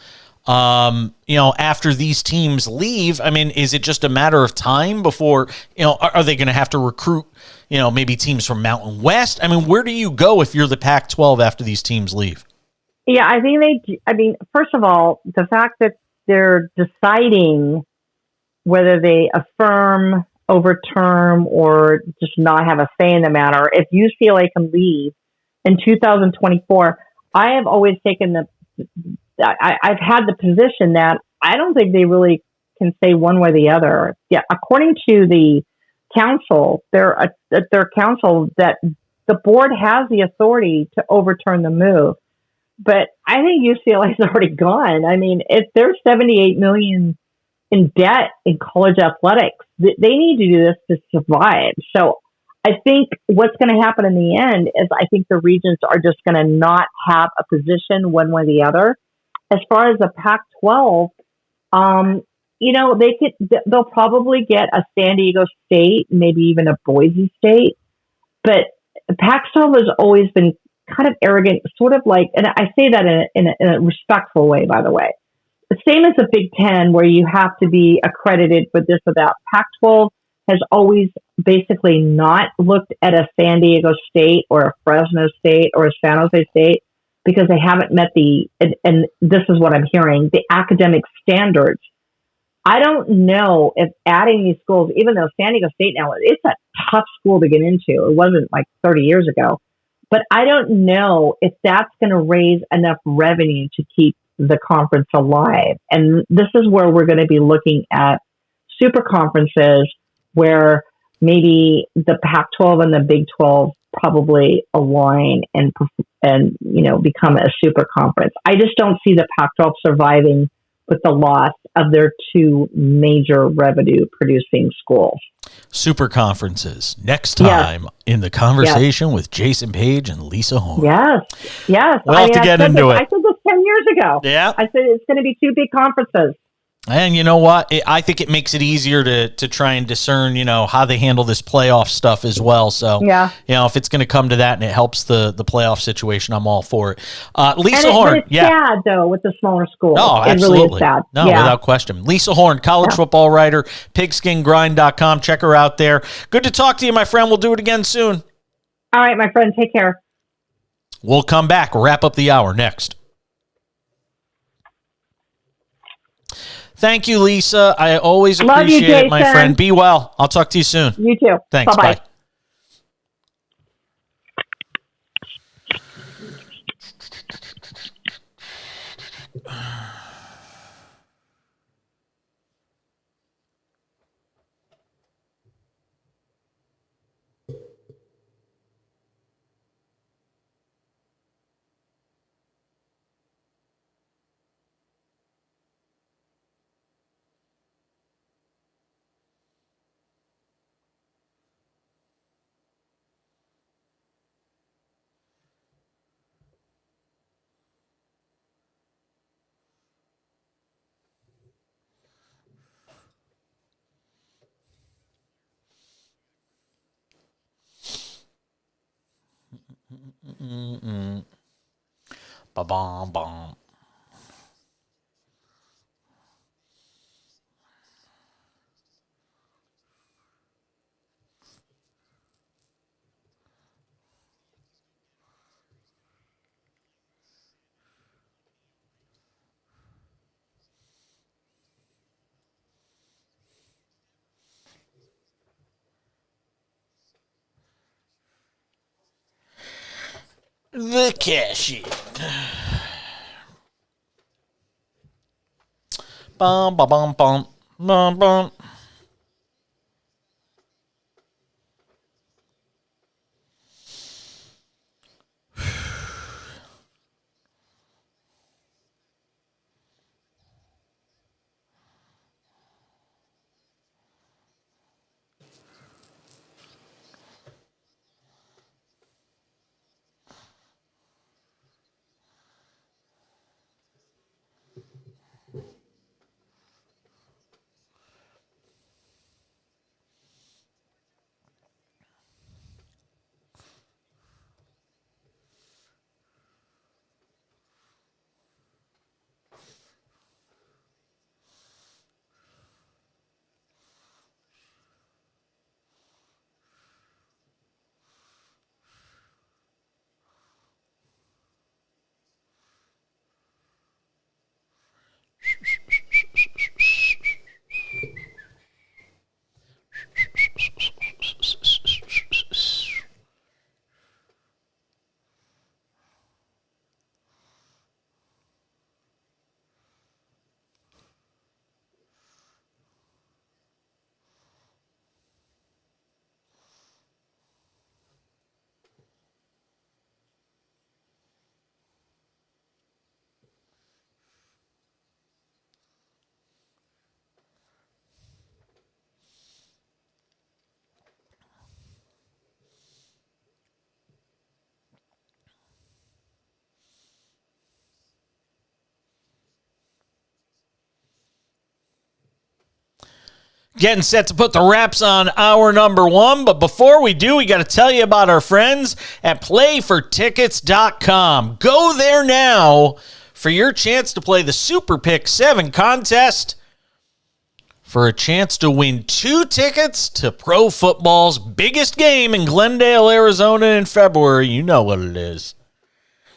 Speaker 1: after these teams leave? I mean, is it just a matter of time before, are they going to have to recruit, maybe teams from Mountain West? I mean, where do you go if you're the Pac-12 after these teams leave?
Speaker 2: Yeah, I think first of all, the fact that they're deciding whether they affirm, overturn, or just not have a say in the matter, if UCLA can leave in 2024, I have always taken I've had the position that I don't think they really can say one way or the other. Yeah, according to the council, their council, that the board has the authority to overturn the move. But I think UCLA is already gone. I mean, if they're $78 million in debt in college athletics, they need to do this to survive. So I think what's going to happen in the end is I think the Regents are just going to not have a position one way or the other. As far as the Pac-12, they'll probably get a San Diego State, maybe even a Boise State. But Pac-12 has always been kind of arrogant, sort of like, and I say that in a respectful way, by the way. The same as the Big Ten, where you have to be accredited for this or that. Pac-12 has always basically not looked at a San Diego State or a Fresno State or a San Jose State because they haven't met and this is what I'm hearing, the academic standards. I don't know if adding these schools, even though San Diego State now, it's a tough school to get into. It wasn't like 30 years ago. But I don't know if that's going to raise enough revenue to keep the conference alive. And this is where we're going to be looking at super conferences where maybe the Pac-12 and the Big 12 probably align and become a super conference. I just don't see the Pac-12 surviving with the loss of their 2 major revenue producing schools.
Speaker 1: Super conferences next time in the conversation with Jason Page and Lisa Horne.
Speaker 2: Yes.
Speaker 1: We'll have to get into it.
Speaker 2: I said this 10 years ago.
Speaker 1: Yeah.
Speaker 2: I said it's going to be 2 big conferences.
Speaker 1: And you know what? I think it makes it easier to try and discern, how they handle this playoff stuff as well. So, if it's going to come to that and it helps the playoff situation, I'm all for it. Lisa Horne.
Speaker 2: It's sad, though, with the smaller schools.
Speaker 1: Oh,
Speaker 2: absolutely.
Speaker 1: It really is sad. No, without question. Lisa Horne, college football writer, pigskin.grind.com. Check her out there. Good to talk to you, my friend. We'll do it again soon.
Speaker 2: All right, my friend. Take care.
Speaker 1: We'll come back, wrap up the hour next. Thank you, Lisa. I always appreciate it, my friend. Be well. I'll talk to you soon.
Speaker 2: You too.
Speaker 1: Thanks.
Speaker 2: Bye-bye.
Speaker 1: Bye. Ba-bom-bom. The cash-in. Bum, ba, bum, bum, bum, bum. Getting set to put the wraps on hour number one. But before we do, we got to tell you about our friends at playfortickets.com. Go there now for your chance to play the Super Pick 7 contest for a chance to win 2 tickets to pro football's biggest game in Glendale, Arizona in February. You know what it is.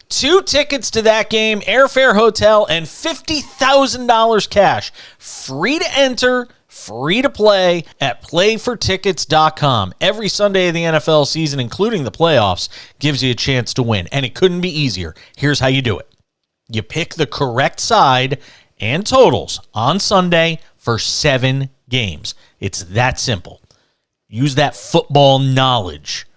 Speaker 1: 2 tickets to that game, airfare, hotel, and $50,000 cash. Free to enter, free to play at playfortickets.com. Every Sunday of the NFL season, including the playoffs, gives you a chance to win, and it couldn't be easier. Here's how you do it. You pick the correct side and totals on Sunday for 7 games. It's that simple. Use that football knowledge,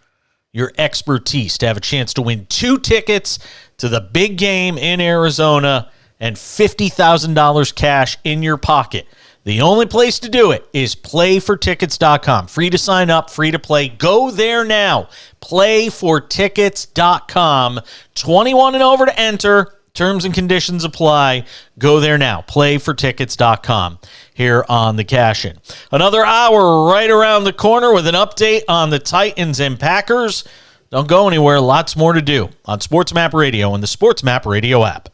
Speaker 1: your expertise, to have a chance to win 2 tickets to the big game in Arizona and $50,000 cash in your pocket. The only place to do it is playfortickets.com. Free to sign up, free to play. Go there now. Playfortickets.com. 21 and over to enter. Terms and conditions apply. Go there now. Playfortickets.com here on the Cash-In. Another hour right around the corner with an update on the Titans and Packers. Don't go anywhere. Lots more to do on SportsMap Radio and the SportsMap Radio app.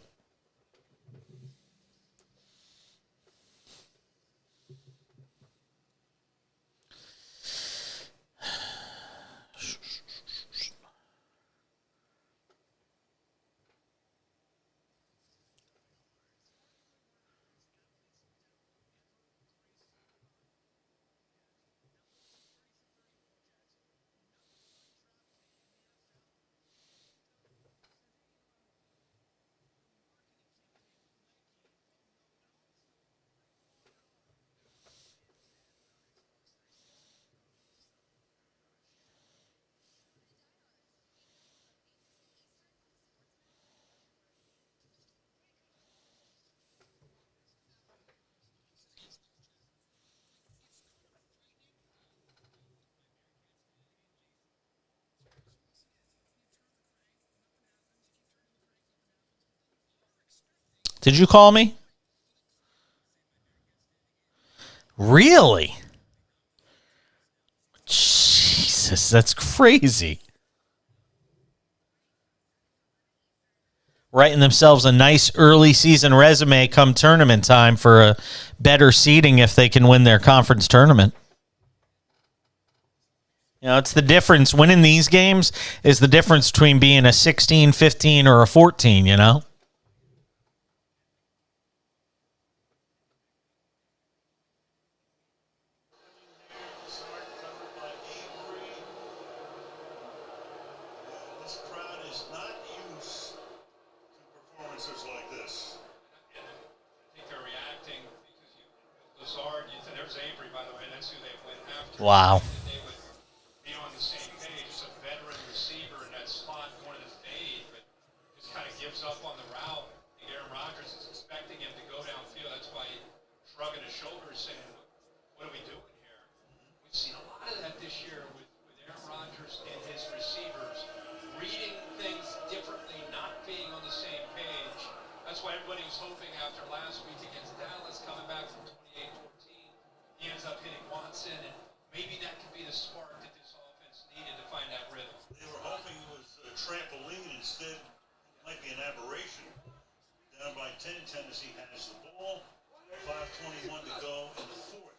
Speaker 1: Did you call me? Really? Jesus, that's crazy. writing themselves a nice early season resume come tournament time for a better seeding if they can win their conference tournament. You know, it's the difference. Winning these games is the difference between being a 16, 15, or a 14, you know? Wow.
Speaker 3: Tennessee has the ball. 5:21 to go in the fourth.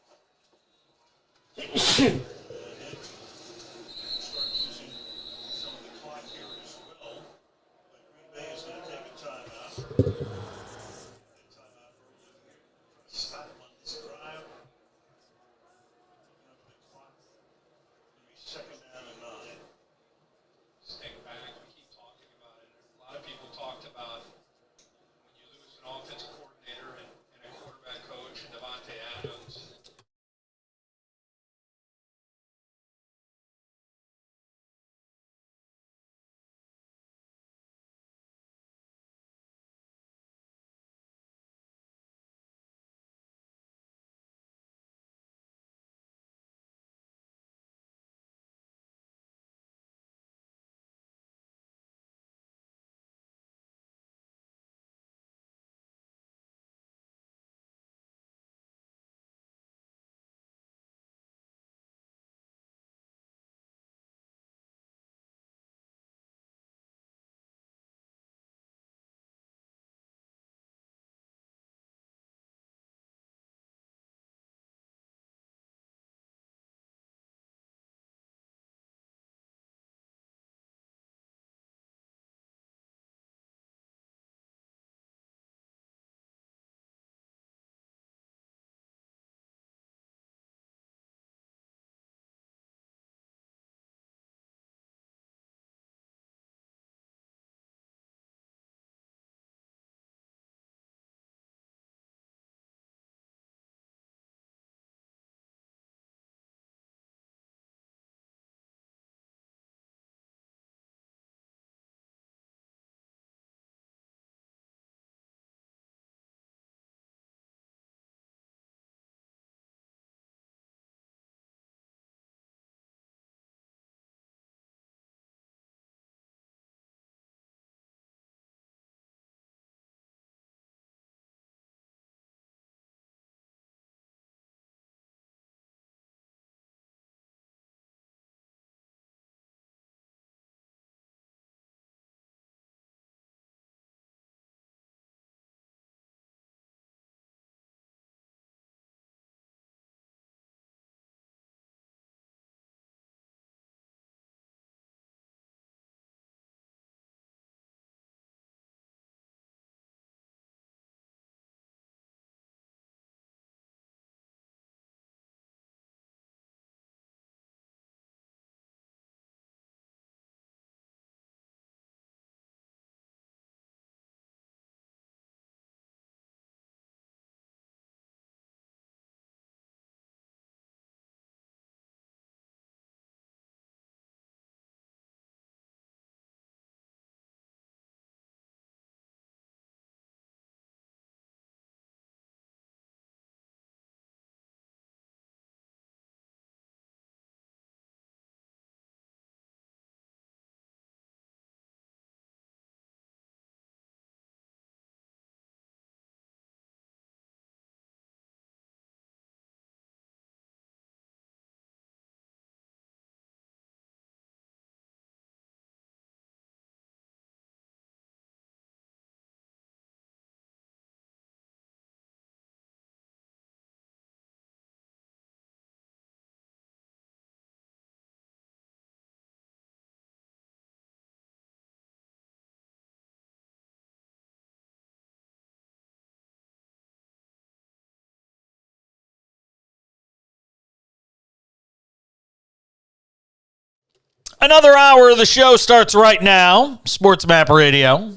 Speaker 1: Another hour of the show starts right now. SportsMap Radio.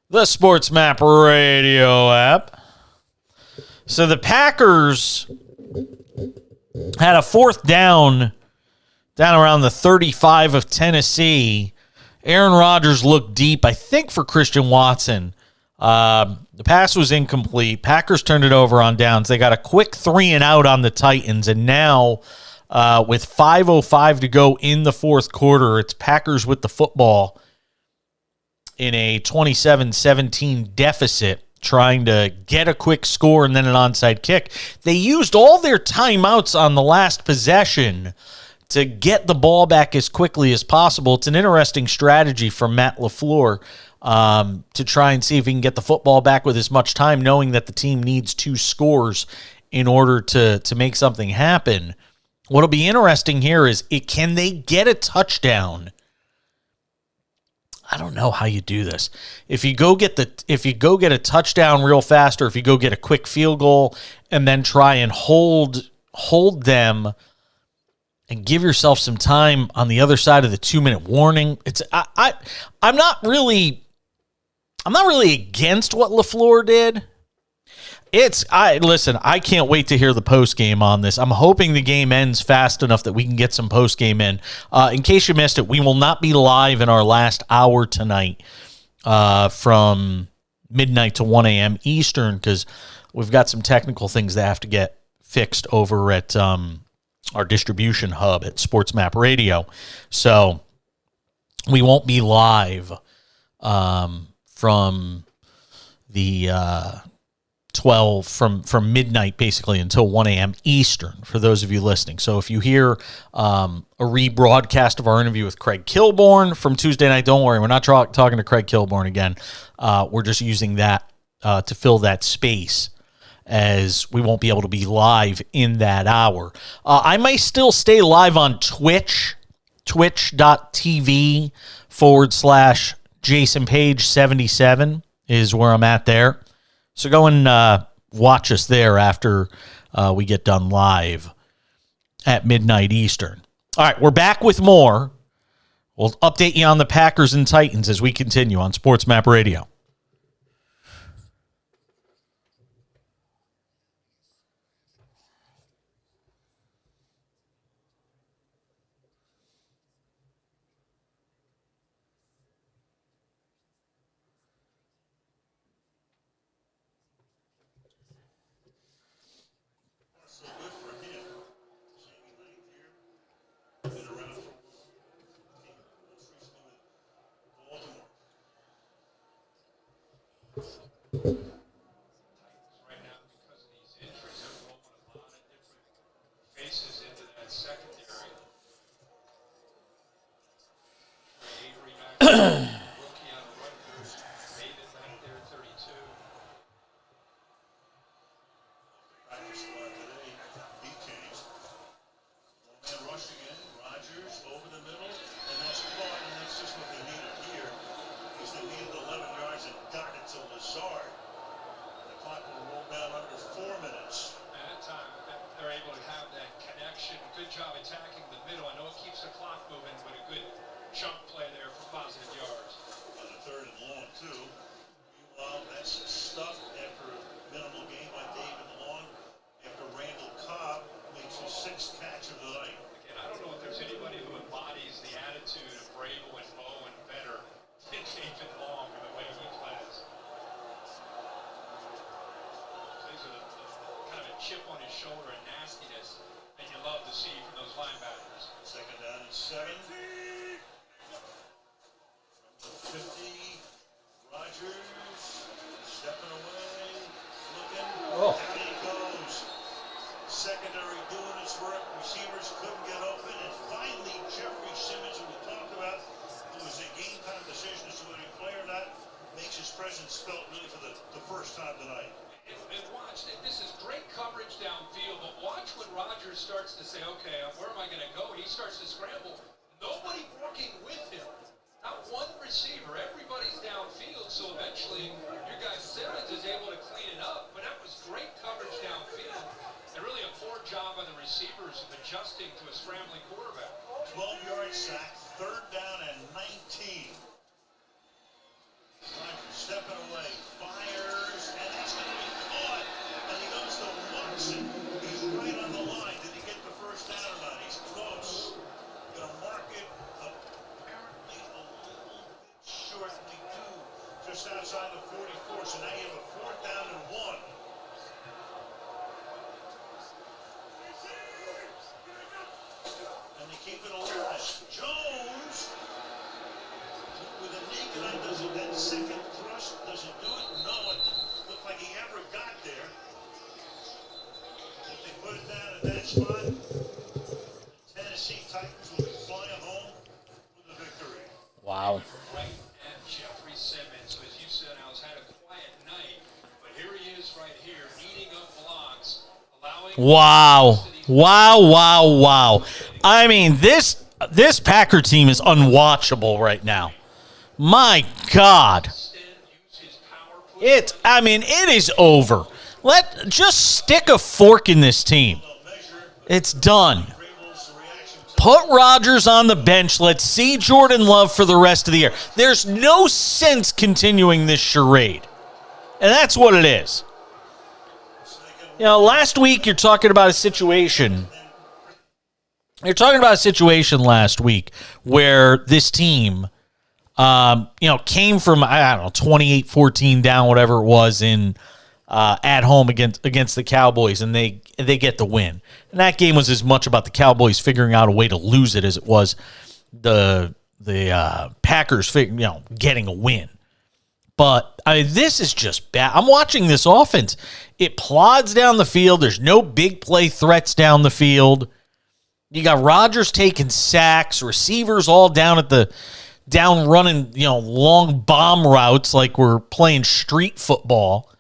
Speaker 1: The SportsMap Radio app. So the Packers had a fourth down around the 35 of Tennessee. Aaron Rodgers looked deep, I think, for Christian Watson. The pass was incomplete. Packers turned it over on downs. They got a quick 3-and-out on the Titans, and now with 5:05 to go in the fourth quarter, it's Packers with the football in a 27-17 deficit, trying to get a quick score and then an onside kick. They used all their timeouts on the last possession to get the ball back as quickly as possible. It's an interesting strategy from Matt LaFleur to try and see if he can get the football back with as much time, knowing that the team needs 2 scores in order to make something happen. What'll be interesting here is can they get a touchdown? I don't know how you do this. If you go get a touchdown real fast, or if you go get a quick field goal and then try and hold them and give yourself some time on the other side of the 2-minute warning. I'm not really against what LaFleur did. I can't wait to hear the post game on this. I'm hoping the game ends fast enough that we can get some post game in. In case you missed it, we will not be live in our last hour tonight from midnight to 1 a.m. Eastern, because we've got some technical things that have to get fixed over at our distribution hub at SportsMap Radio. So we won't be live from the 12 from midnight basically until 1 a.m. Eastern for those of you listening. So if you hear a rebroadcast of our interview with Craig Kilborn from Tuesday night, don't worry, we're not talking to Craig Kilborn again. We're just using that to fill that space, as we won't be able to be live in that hour. I might still stay live on Twitch, twitch.tv/JasonPage77 is where I'm at there. So go and watch us there after we get done live at midnight Eastern. All right, we're back with more. We'll update you on the Packers and Titans as we continue on SportsMap Radio.
Speaker 3: Receivers adjusting to a scrambling quarterback. 12-yard sack, Third down and 19. Stepping away, fires, and that's going to be caught. And he goes to Watson. He's right on the line. Did he get the first down or not? He's close. Going to mark it apparently a little bit shortly, too. Just outside the 44. So now you have a fourth down and 1. And they keep it alive. Jones with a naked eye, does it, that second thrust, does it do it? No, it doesn't look like he ever got there. If they put it down at that spot, the Tennessee Titans will be flying home with a victory.
Speaker 1: Wow.
Speaker 4: Right at Jeffrey Simmons, who, as you said, has had a quiet night, but here he is right here, eating up blocks, allowing...
Speaker 1: Wow. Wow. I mean, this Packer team is unwatchable right now. My God. It is over. Just stick a fork in this team. It's done. Put Rodgers on the bench. Let's see Jordan Love for the rest of the year. There's no sense continuing this charade. And that's what it is. You know, last week you're talking about a situation. You're talking about a situation last week where this team, came from, 28-14 down, whatever it was, in at home against the Cowboys, and they get the win. And that game was as much about the Cowboys figuring out a way to lose it as it was the Packers getting a win. But this is just bad. I'm watching this offense. It plods down the field. There's no big play threats down the field. You got Rodgers taking sacks, receivers all down running, long bomb routes like we're playing street football.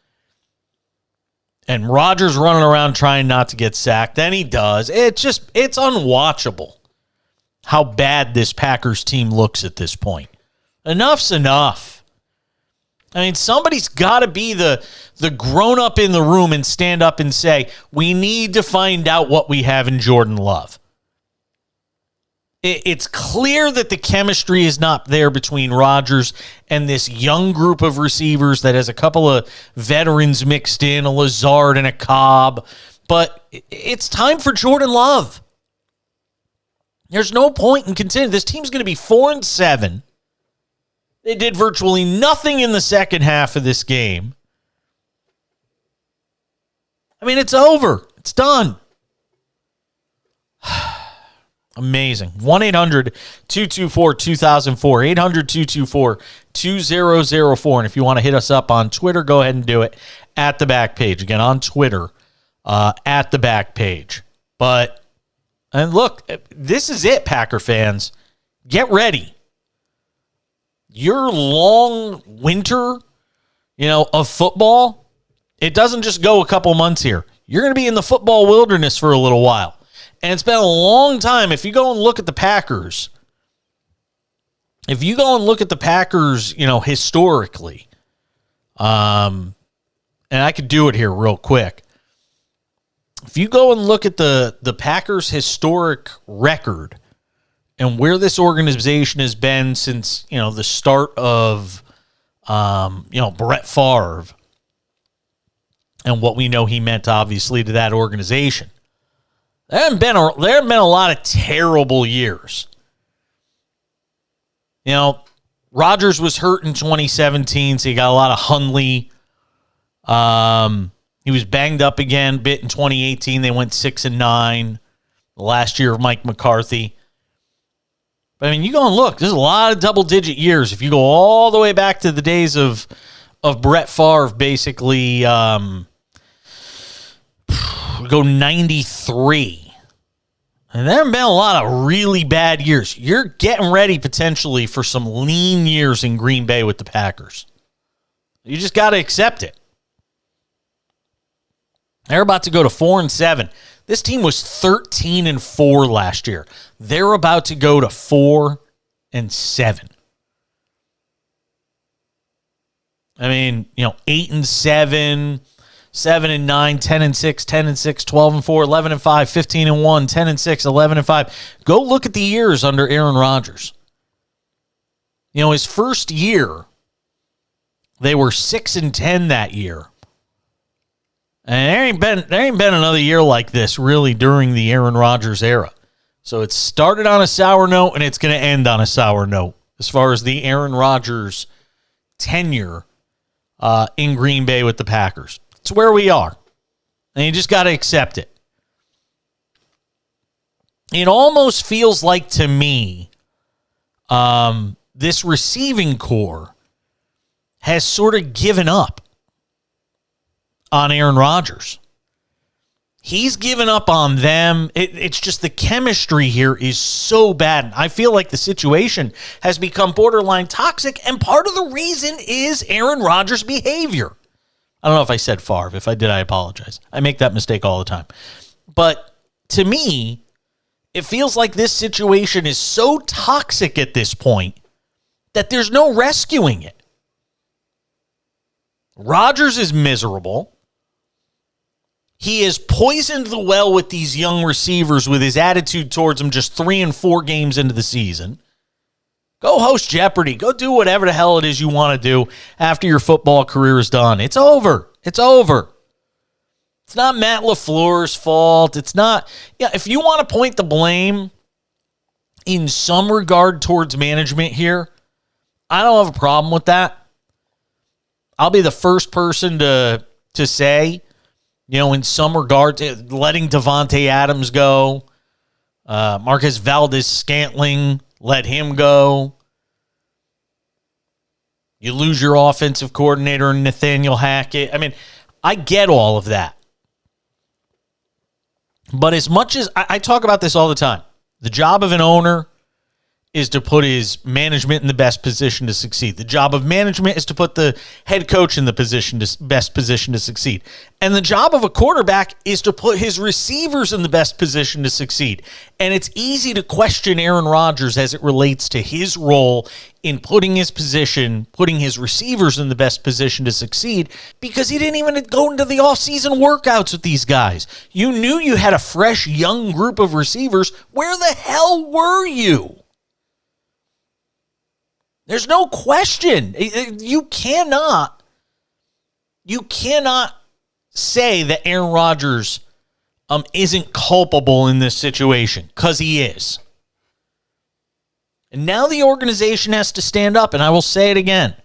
Speaker 1: And Rodgers running around trying not to get sacked. Then he does. It's unwatchable how bad this Packers team looks at this point. Enough's enough. I mean, somebody's got to be the grown-up in the room and stand up and say, we need to find out what we have in Jordan Love. It's clear that the chemistry is not there between Rodgers and this young group of receivers that has a couple of veterans mixed in, a Lazard and a Cobb. But it's time for Jordan Love. There's no point in continuing. This team's going to be 4-7. They did virtually nothing in the second half of this game. I mean, it's over. It's done. Amazing. 1-800-224-2004. 800-224-2004. And if you want to hit us up on Twitter, go ahead and do it at the back page. Again, on Twitter, at the back page. And look, this is it, Packer fans. Get ready. Your long winter, of football, it doesn't just go a couple months here. You're going to be in the football wilderness for a little while. And it's been a long time. If you go and look at the Packers, historically, and I could do it here real quick. If you go and look at the Packers' historic record and where this organization has been since, the start of, Brett Favre and what we know he meant, obviously, to that organization. There haven't been a lot of terrible years. Rodgers was hurt in 2017, so you got a lot of Hundley. He was banged up again a bit in 2018. They went 6-9 the last year of Mike McCarthy. But, I mean, you go and look. There's a lot of double-digit years. If you go all the way back to the days of Brett Favre, basically, go 93. And there have been a lot of really bad years. You're getting ready potentially for some lean years in Green Bay with the Packers. You just got to accept it. They're about to go to 4-7. This team was 13-4 last year. They're about to go to 4-7. I mean, 8-7, 7-9, 10-6, 10-6, 12-4, 11-5, 15-1, 10-6, 11-5. Go look at the years under Aaron Rodgers. You know, his first year, they were 6-10 that year. And there ain't been another year like this really during the Aaron Rodgers era. So it started on a sour note, and it's going to end on a sour note as far as the Aaron Rodgers tenure in Green Bay with the Packers. It's where we are, and you just got to accept it. It almost feels like to me this receiving core has sort of given up on Aaron Rodgers. He's given up on them. It's just the chemistry here is so bad. I feel like the situation has become borderline toxic, and part of the reason is Aaron Rodgers' behavior. I don't know if I said Favre. If I did, I apologize. I make that mistake all the time. But to me, it feels like this situation is so toxic at this point that there's no rescuing it. Rodgers is miserable. He has poisoned the well with these young receivers with his attitude towards them just 3 and 4 games into the season. Go host Jeopardy. Go do whatever the hell it is you want to do after your football career is done. It's over. It's over. It's not Matt LaFleur's fault. It's not. Yeah, if you want to point the blame in some regard towards management here, I don't have a problem with that. I'll be the first person to say, you know, in some regard, letting Devontae Adams go, Marquez Valdes-Scantling, let him go. You lose your offensive coordinator, Nathaniel Hackett. I mean, I get all of that. But as much as I talk about this all the time, the job of an owner is to put his management in the best position to succeed. The job of management is to put the head coach in the best position to succeed. And the job of a quarterback is to put his receivers in the best position to succeed. And it's easy to question Aaron Rodgers as it relates to his role in putting his receivers in the best position to succeed, because he didn't even go into the offseason workouts with these guys. You knew you had a fresh, young group of receivers. Where the hell were you? There's no question. You cannot say that Aaron Rodgers isn't culpable in this situation, because he is. And now the organization has to stand up, and I will say it again.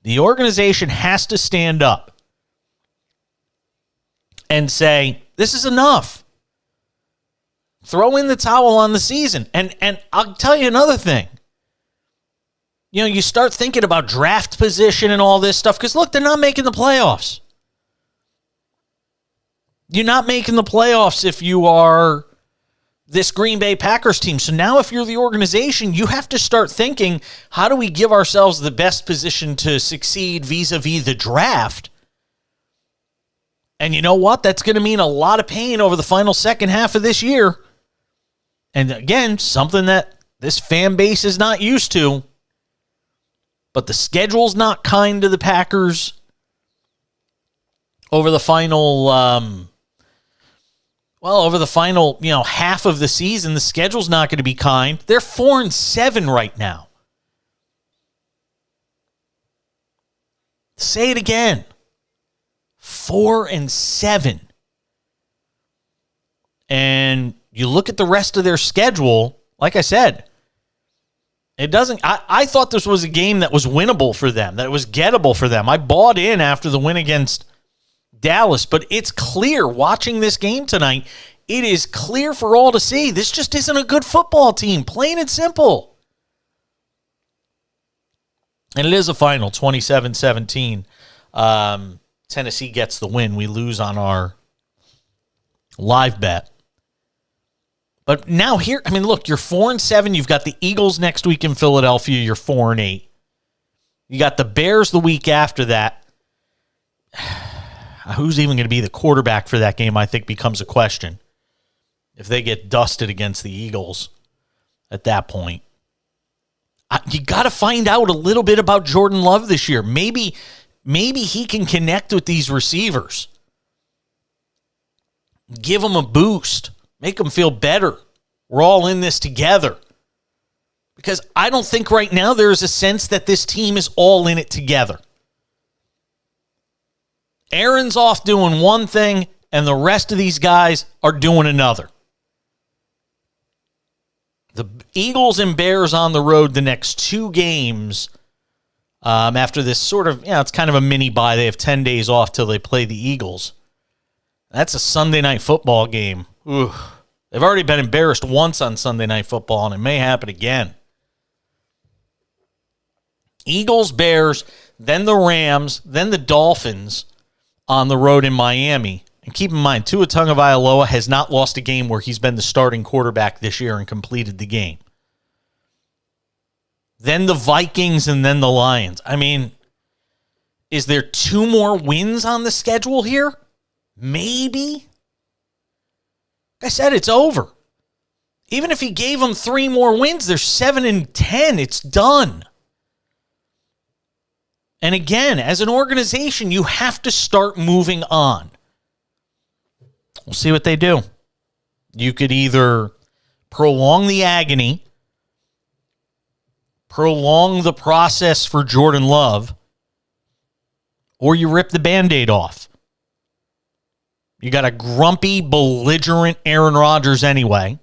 Speaker 1: The organization has to stand up and say, this is enough. Throw in the towel on the season. And I'll tell you another thing. You know, you start thinking about draft position and all this stuff, because, look, they're not making the playoffs. You're not making the playoffs if you are this Green Bay Packers team. So now if you're the organization, you have to start thinking, how do we give ourselves the best position to succeed vis-a-vis the draft? And you know what? That's going to mean a lot of pain over the final second half of this year. And again, something that this fan base is not used to. But the schedule's not kind to the Packers over the final, half of the season. The schedule's not going to be kind. They're 4-7 right now. Say it again. 4-7. And you look at the rest of their schedule, like I said, it doesn't. I thought this was a game that was winnable for them, that it was gettable for them. I bought in after the win against Dallas, but it's clear watching this game tonight, it is clear for all to see. This just isn't a good football team, plain and simple. And it is a final, 27-17. Tennessee gets the win. We lose on our live bet. But now here, I mean, look, you're 4-7. You've got the Eagles next week in Philadelphia. You're 4-8. You got the Bears the week after that. Who's even going to be the quarterback for that game, I think, becomes a question. If they get dusted against the Eagles at that point. You got to find out a little bit about Jordan Love this year. Maybe he can connect with these receivers. Give them a boost. Make them feel better. We're all in this together. Because I don't think right now there is a sense that this team is all in it together. Aaron's off doing one thing, and the rest of these guys are doing another. The Eagles and Bears on the road the next 2 games after this sort of, it's kind of a mini bye. They have 10 days off till they play the Eagles. That's a Sunday night football game. Ooh. They've already been embarrassed once on Sunday night football, and it may happen again. Eagles, Bears, then the Rams, then the Dolphins on the road in Miami. And keep in mind, Tua Tagovailoa has not lost a game where he's been the starting quarterback this year and completed the game. Then the Vikings and then the Lions. I mean, is there 2 more wins on the schedule here? Maybe. Like I said, it's over. Even if he gave them 3 more wins, they're 7-10. It's done. And again, as an organization, you have to start moving on. We'll see what they do. You could either prolong the agony, prolong the process for Jordan Love, or you rip the Band-Aid off. You got a grumpy, belligerent Aaron Rodgers anyway.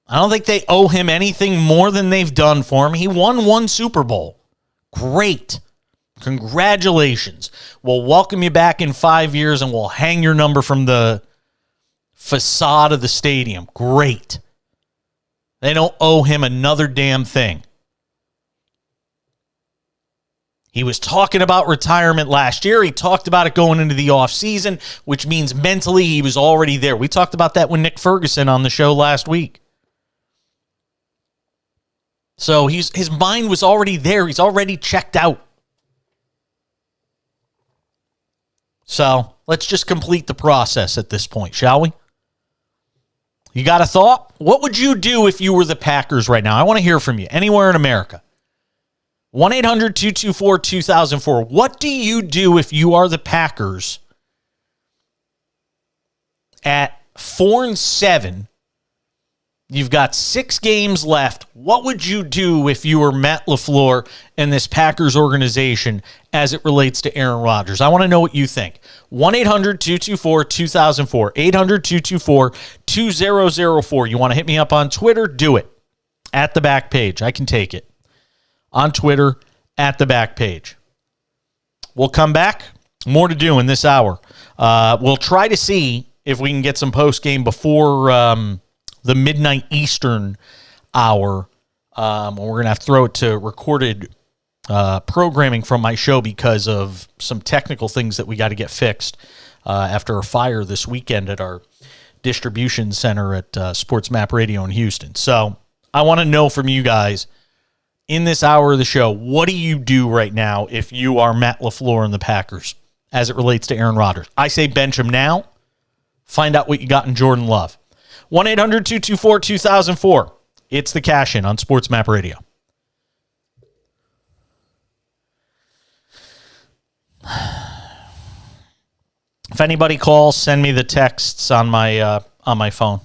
Speaker 1: I don't think they owe him anything more than they've done for him. He won 1 Super Bowl. Great. Congratulations. We'll welcome you back in 5 years and we'll hang your number from the facade of the stadium. Great. They don't owe him another damn thing. He was talking about retirement last year. He talked about it going into the offseason, which means mentally he was already there. We talked about that with Nick Ferguson on the show last week. So his mind was already there. He's already checked out. So let's just complete the process at this point, shall we? You got a thought? What would you do if you were the Packers right now? I want to hear from you anywhere in America. 1-800-224-2004. What do you do if you are the Packers at 4-7? You've got 6 games left. What would you do if you were Matt LaFleur and this Packers organization as it relates to Aaron Rodgers? I want to know what you think. 1-800-224-2004. 800-224-2004. You want to hit me up on Twitter? Do it. At the back page. I can take it. On Twitter, at the back page. We'll come back. More to do in this hour. We'll try to see if we can get some post-game before the midnight Eastern hour. We're going to have to throw it to recorded programming from my show because of some technical things that we got to get fixed after a fire this weekend at our distribution center at SportsMap Radio in Houston. So I want to know from you guys in this hour of the show, what do you do right now if you are Matt LaFleur and the Packers as it relates to Aaron Rodgers? I say bench him now. Find out what you got in Jordan Love. 1-800-224-2004. It's the Cash In on SportsMap Radio. If anybody calls, send me the texts on my phone.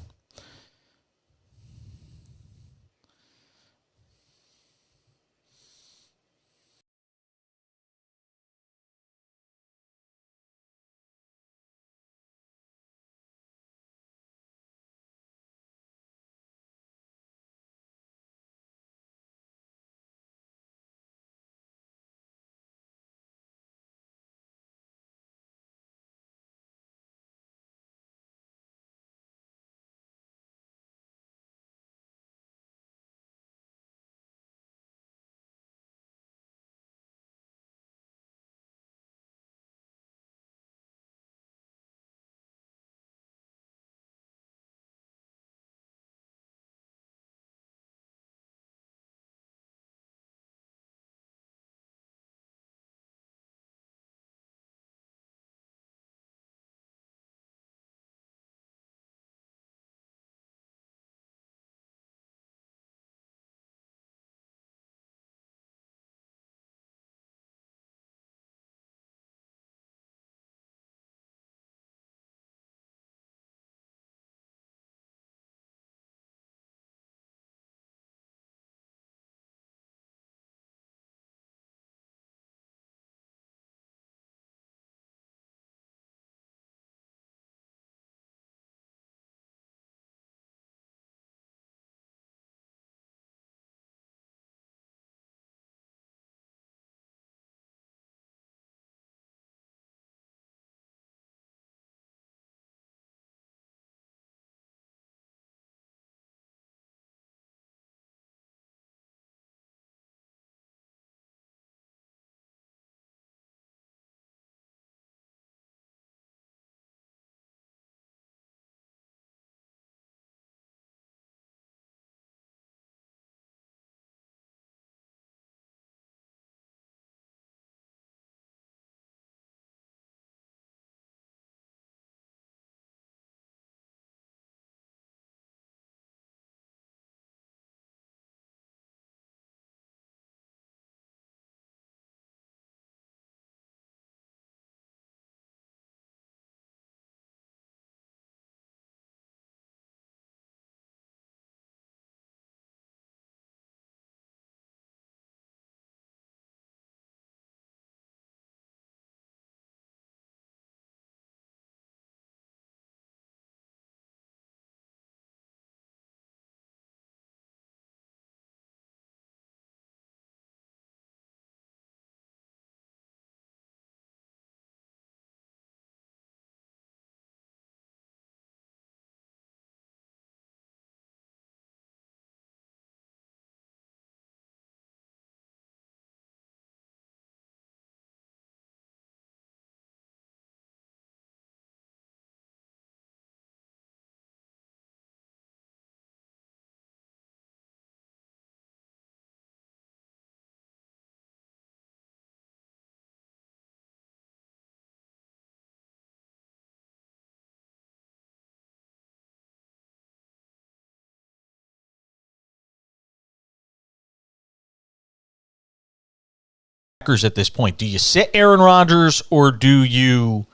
Speaker 1: Packers at this point? Do you sit Aaron Rodgers or do you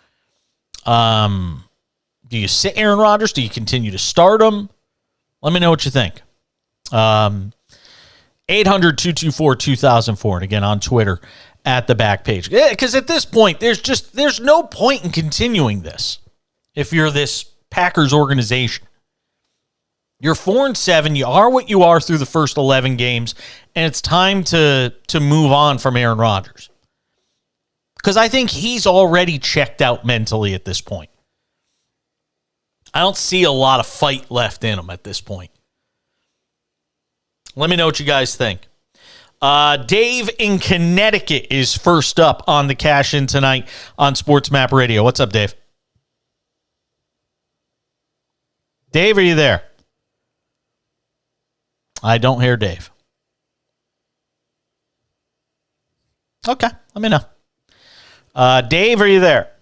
Speaker 1: sit Aaron Rodgers? Do you continue to start him? Let me know what you think. 800-224-2004. And again, on Twitter at the back page. Because at this point, there's no point in continuing this if you're this Packers organization. You're 4-7. You are what you are through the first 11 games, and it's time to move on from Aaron Rodgers. Because I think he's already checked out mentally at this point. I don't see a lot of fight left in him at this point. Let me know what you guys think. Dave in Connecticut is first up on the Cash In tonight on SportsMap Radio. What's up, Dave? Dave, are you there? I don't hear Dave. Okay, let me know. Dave, are you there?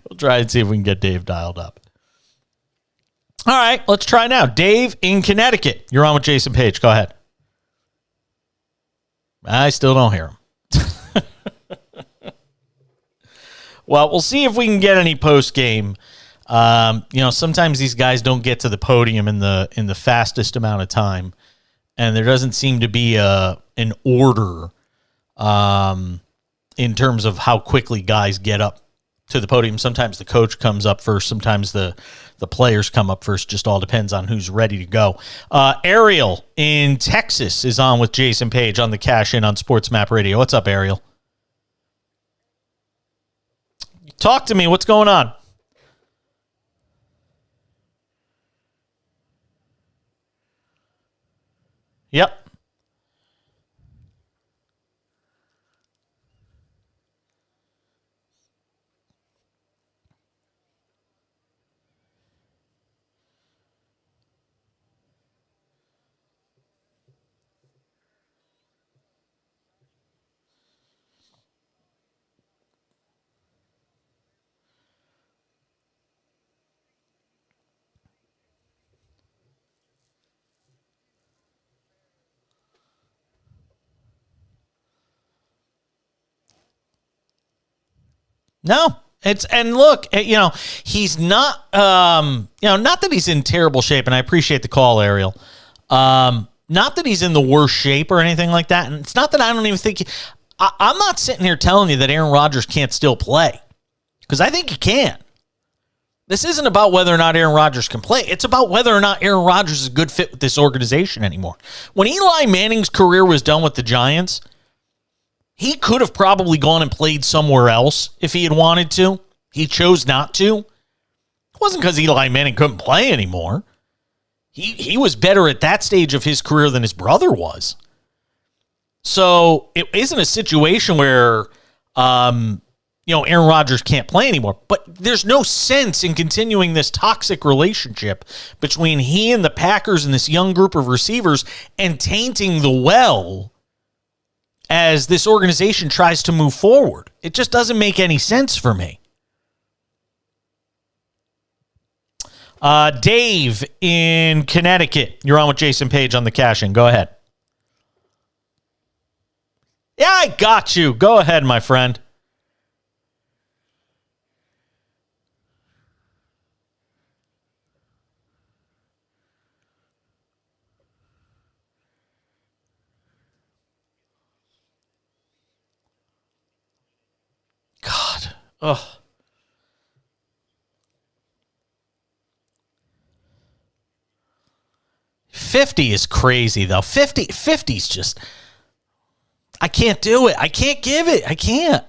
Speaker 1: We'll try and see if we can get Dave dialed up. All right, let's try now. Dave in Connecticut. You're on with Jason Page. Go ahead. I still don't hear him. Well, we'll see if we can get any post game. Sometimes these guys don't get to the podium in the fastest amount of time, and there doesn't seem to be an order in terms of how quickly guys get up to the podium. Sometimes the coach comes up first. Sometimes the players come up first. Just all depends on who's ready to go. Ariel in Texas is on with Jason Page on the Cash In on SportsMap Radio. What's up, Ariel? Talk to me. What's going on? Yep. No, look, he's not, not that he's in terrible shape, and I appreciate the call, Ariel. Not that he's in the worst shape or anything like that, and it's not that I don't even think I'm not sitting here telling you that Aaron Rodgers can't still play, because I think he can. This isn't about whether or not Aaron Rodgers can play. It's about whether or not Aaron Rodgers is a good fit with this organization anymore. When Eli Manning's career was done with the Giants, he could have probably gone and played somewhere else if he had wanted to. He chose not to. It wasn't because Eli Manning couldn't play anymore. He was better at that stage of his career than his brother was. So it isn't a situation where, Aaron Rodgers can't play anymore. But there's no sense in continuing this toxic relationship between he and the Packers and this young group of receivers and tainting the well as this organization tries to move forward. It just doesn't make any sense for me. Dave in Connecticut, you're on with Jason Page on the Cash In. Go ahead. Yeah, I got you. Go ahead, my friend. God. Ugh. $50 is crazy, though. 50's just... I can't do it. I can't give it. I can't.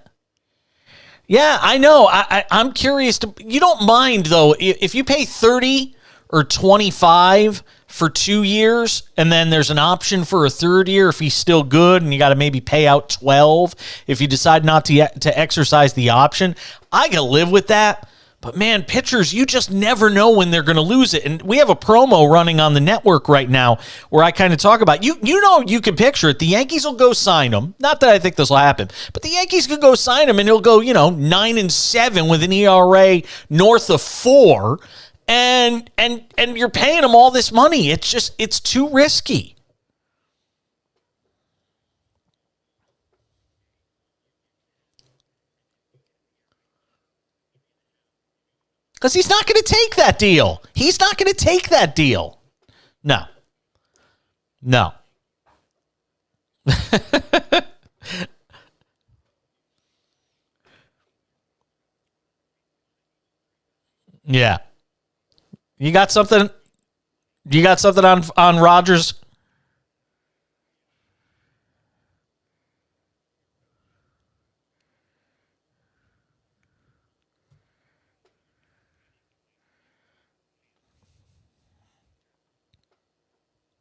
Speaker 1: Yeah, I know. I'm curious to... You don't mind, though, if you pay 30 or 25 for 2 years, and then there's an option for a third year if he's still good, and you got to maybe pay out 12 if you decide not to exercise the option. I can live with that. But, man, pitchers, you just never know when they're going to lose it. And we have a promo running on the network right now where I kind of talk about, you can picture it. The Yankees will go sign him. Not that I think this will happen, but the Yankees could go sign him, and he'll go, 9-7 with an ERA north of 4. And you're paying him all this money. It's too risky. Because he's not going to take that deal. He's not going to take that deal. No. No. Yeah. You got something? You got something on Rodgers?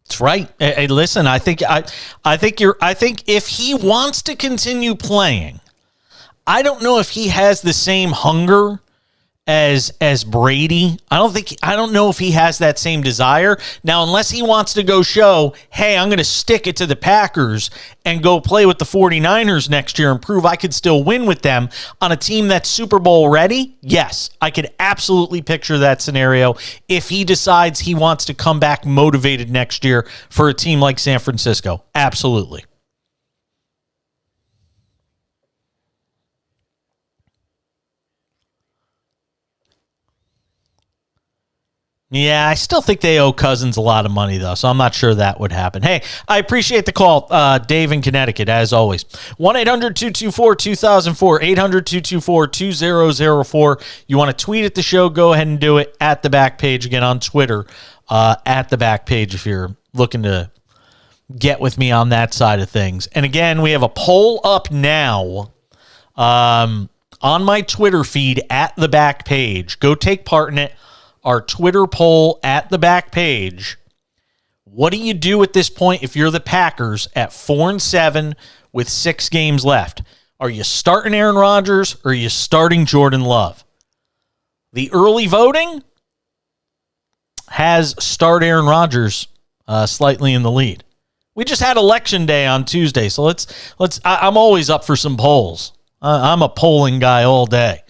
Speaker 1: That's right. Hey, listen, I think if he wants to continue playing, I don't know if he has the same hunger as Brady. I don't know if he has that same desire. Now, unless he wants to go show, hey, I'm going to stick it to the Packers and go play with the 49ers next year and prove I could still win with them on a team that's Super Bowl ready. Yes, I could absolutely picture that scenario if he decides he wants to come back motivated next year for a team like San Francisco. Absolutely. Yeah, I still think they owe Cousins a lot of money, though, so I'm not sure that would happen. Hey, I appreciate the call, Dave in Connecticut, as always. 1-800-224-2004, 800-224-2004. You want to tweet at the show, go ahead and do it at the back page. Again, on Twitter, at the back page if you're looking to get with me on that side of things. And again, we have a poll up now on my Twitter feed at the back page. Go take part in it. Our Twitter poll at the back page. What do you do at this point if you're the Packers at 4-7 with 6 games left? Are you starting Aaron Rodgers or are you starting Jordan Love? The early voting has start Aaron Rodgers slightly in the lead. We just had election day on Tuesday, so let's. I'm always up for some polls. I'm a polling guy all day.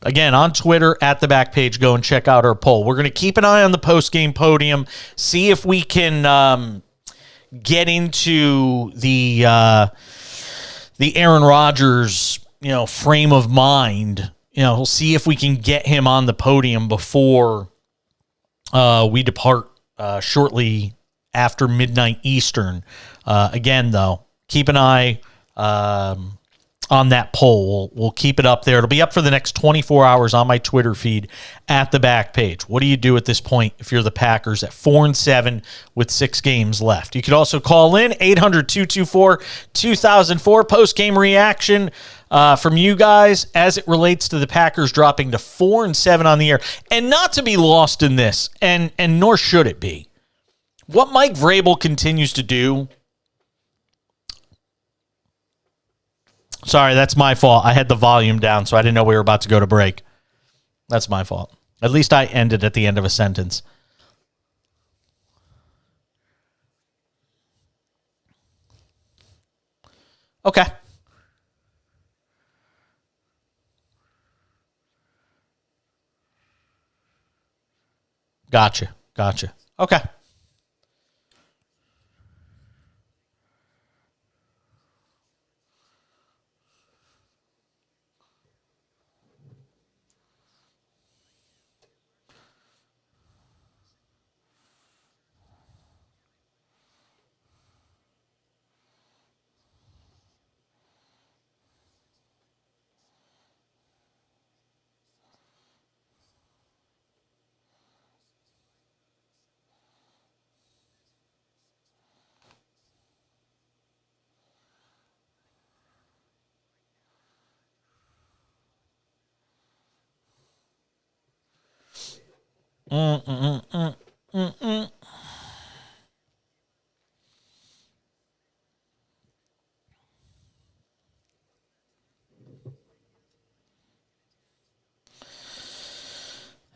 Speaker 1: Again, on Twitter, at the back page, go and check out our poll. We're going to keep an eye on the post-game podium, see if we can get into the Aaron Rodgers, frame of mind. We'll see if we can get him on the podium before we depart shortly after midnight Eastern. Again, though, keep an eye on that poll. We'll keep it up there. It'll be up for the next 24 hours on my Twitter feed at the back page. What do you do at this point if you're the Packers at 4-7 with 6 games left? You could also call in 800-224-2004. Post-game reaction from you guys as it relates to the Packers dropping to 4-7 on the year. And not to be lost in this, and nor should it be. What Mike Vrabel continues to do. Sorry, that's my fault. I had the volume down, so I didn't know we were about to go to break. That's my fault. At least I ended at the end of a sentence. Okay. Gotcha. Okay.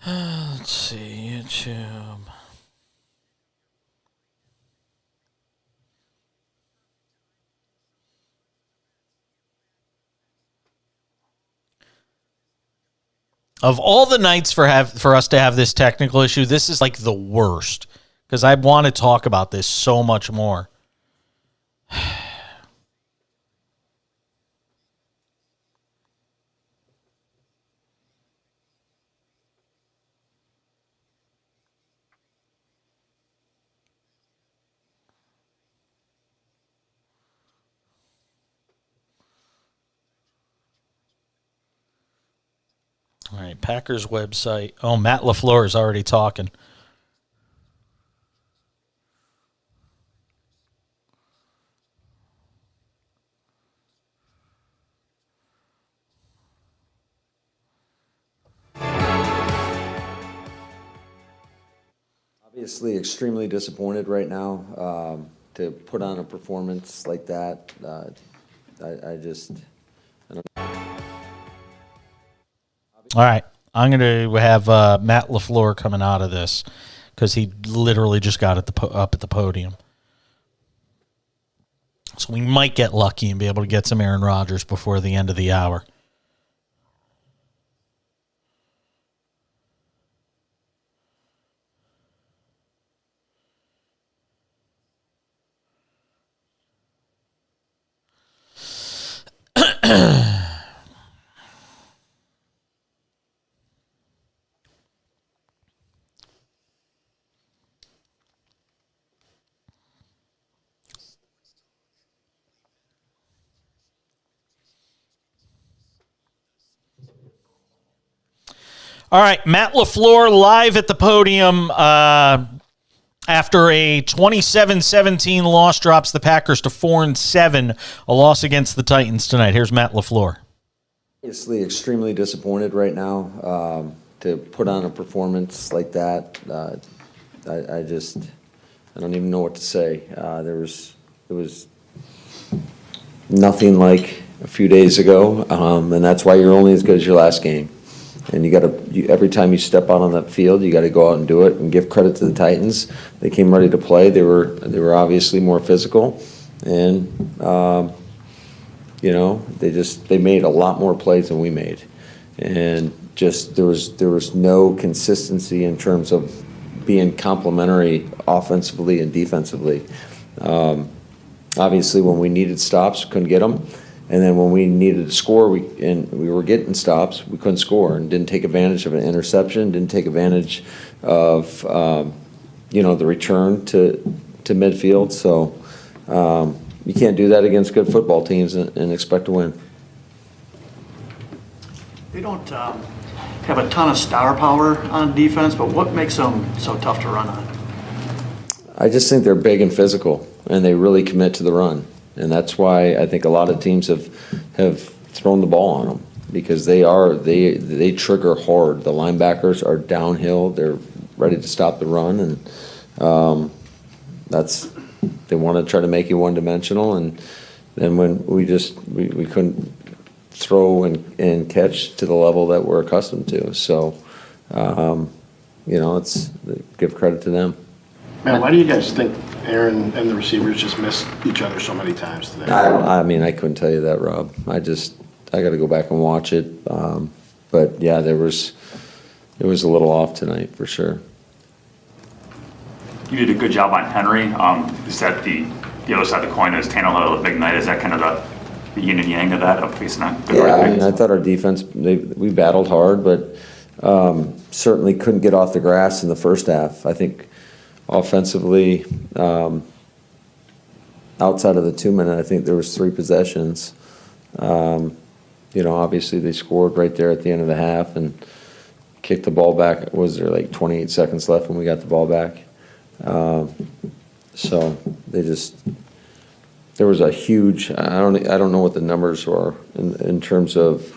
Speaker 1: Let's see, YouTube. Of all the nights for us to have this technical issue, this is like the worst because I want to talk about this so much more. right, Packers website. Oh, Matt LaFleur is already talking.
Speaker 5: Obviously, extremely disappointed right now to put on a performance like that. I don't.
Speaker 1: All right, I'm going to have Matt LaFleur coming out of this because he literally just got at up at the podium. So we might get lucky and be able to get some Aaron Rodgers before the end of the hour. All right, Matt LaFleur live at the podium after a 27-17 loss drops the Packers to 4-7, a loss against the Titans tonight. Here's Matt LaFleur.
Speaker 5: Obviously, extremely disappointed right now to put on a performance like that. I don't even know what to say. It was nothing like a few days ago, and that's why you're only as good as your last game. And every time you step out on that field, you got to go out and do it. And give credit to the Titans; they came ready to play. They were obviously more physical, and they made a lot more plays than we made, and just there was no consistency in terms of being complementary offensively and defensively. Obviously, when we needed stops, couldn't get them. And then when we needed to score, we were getting stops, we couldn't score and didn't take advantage of an interception, didn't take advantage of the return to midfield. So you can't do that against good football teams and expect to win.
Speaker 6: They don't have a ton of star power on defense, but what makes them so tough to run on?
Speaker 5: I just think they're big and physical, and they really commit to the run. And that's why I think a lot of teams have thrown the ball on them, because they trigger hard. The linebackers are downhill. They're ready to stop the run, and they want to try to make you one-dimensional. And then when we couldn't throw and catch to the level that we're accustomed to. So, it's give credit to them.
Speaker 7: Man, why do you guys think Aaron and the receivers just missed each other so many times today?
Speaker 5: I couldn't tell you that, Rob. I got to go back and watch it. But yeah, it was a little off tonight for sure.
Speaker 8: You did a good job on Henry. Is that the other side of the coin? Is Tannehill a big night? Is that kind of the yin and yang of that? Of facing that good
Speaker 5: I thought our defense, we battled hard, but certainly couldn't get off the grass in the first half. I think offensively, outside of the 2-minute, I think there was 3 possessions. Obviously they scored right there at the end of the half and kicked the ball back. Was there like 28 seconds left when we got the ball back? So there was a huge. I don't know what the numbers were in terms of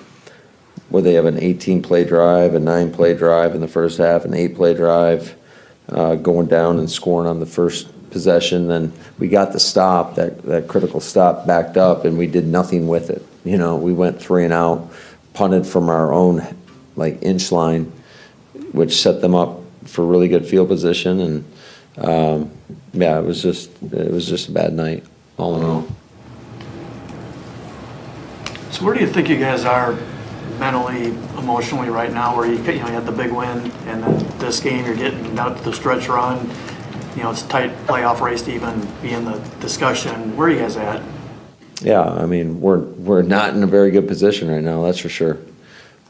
Speaker 5: where they have an 18-play drive, a 9-play drive in the first half, an 8-play drive. Going down and scoring on the first possession. Then we got the stop, that critical stop, backed up, and we did nothing with it. We went 3 and out, punted from our own inch line, which set them up for really good field position. And it was just a bad night, all in all.
Speaker 6: So where do you think you guys are mentally, emotionally right now, where you had the big win, and then this game you're getting out to the stretch run, it's a tight playoff race to even be in the discussion. Where are you guys at?
Speaker 5: Yeah, I mean, we're not in a very good position right now, that's for sure.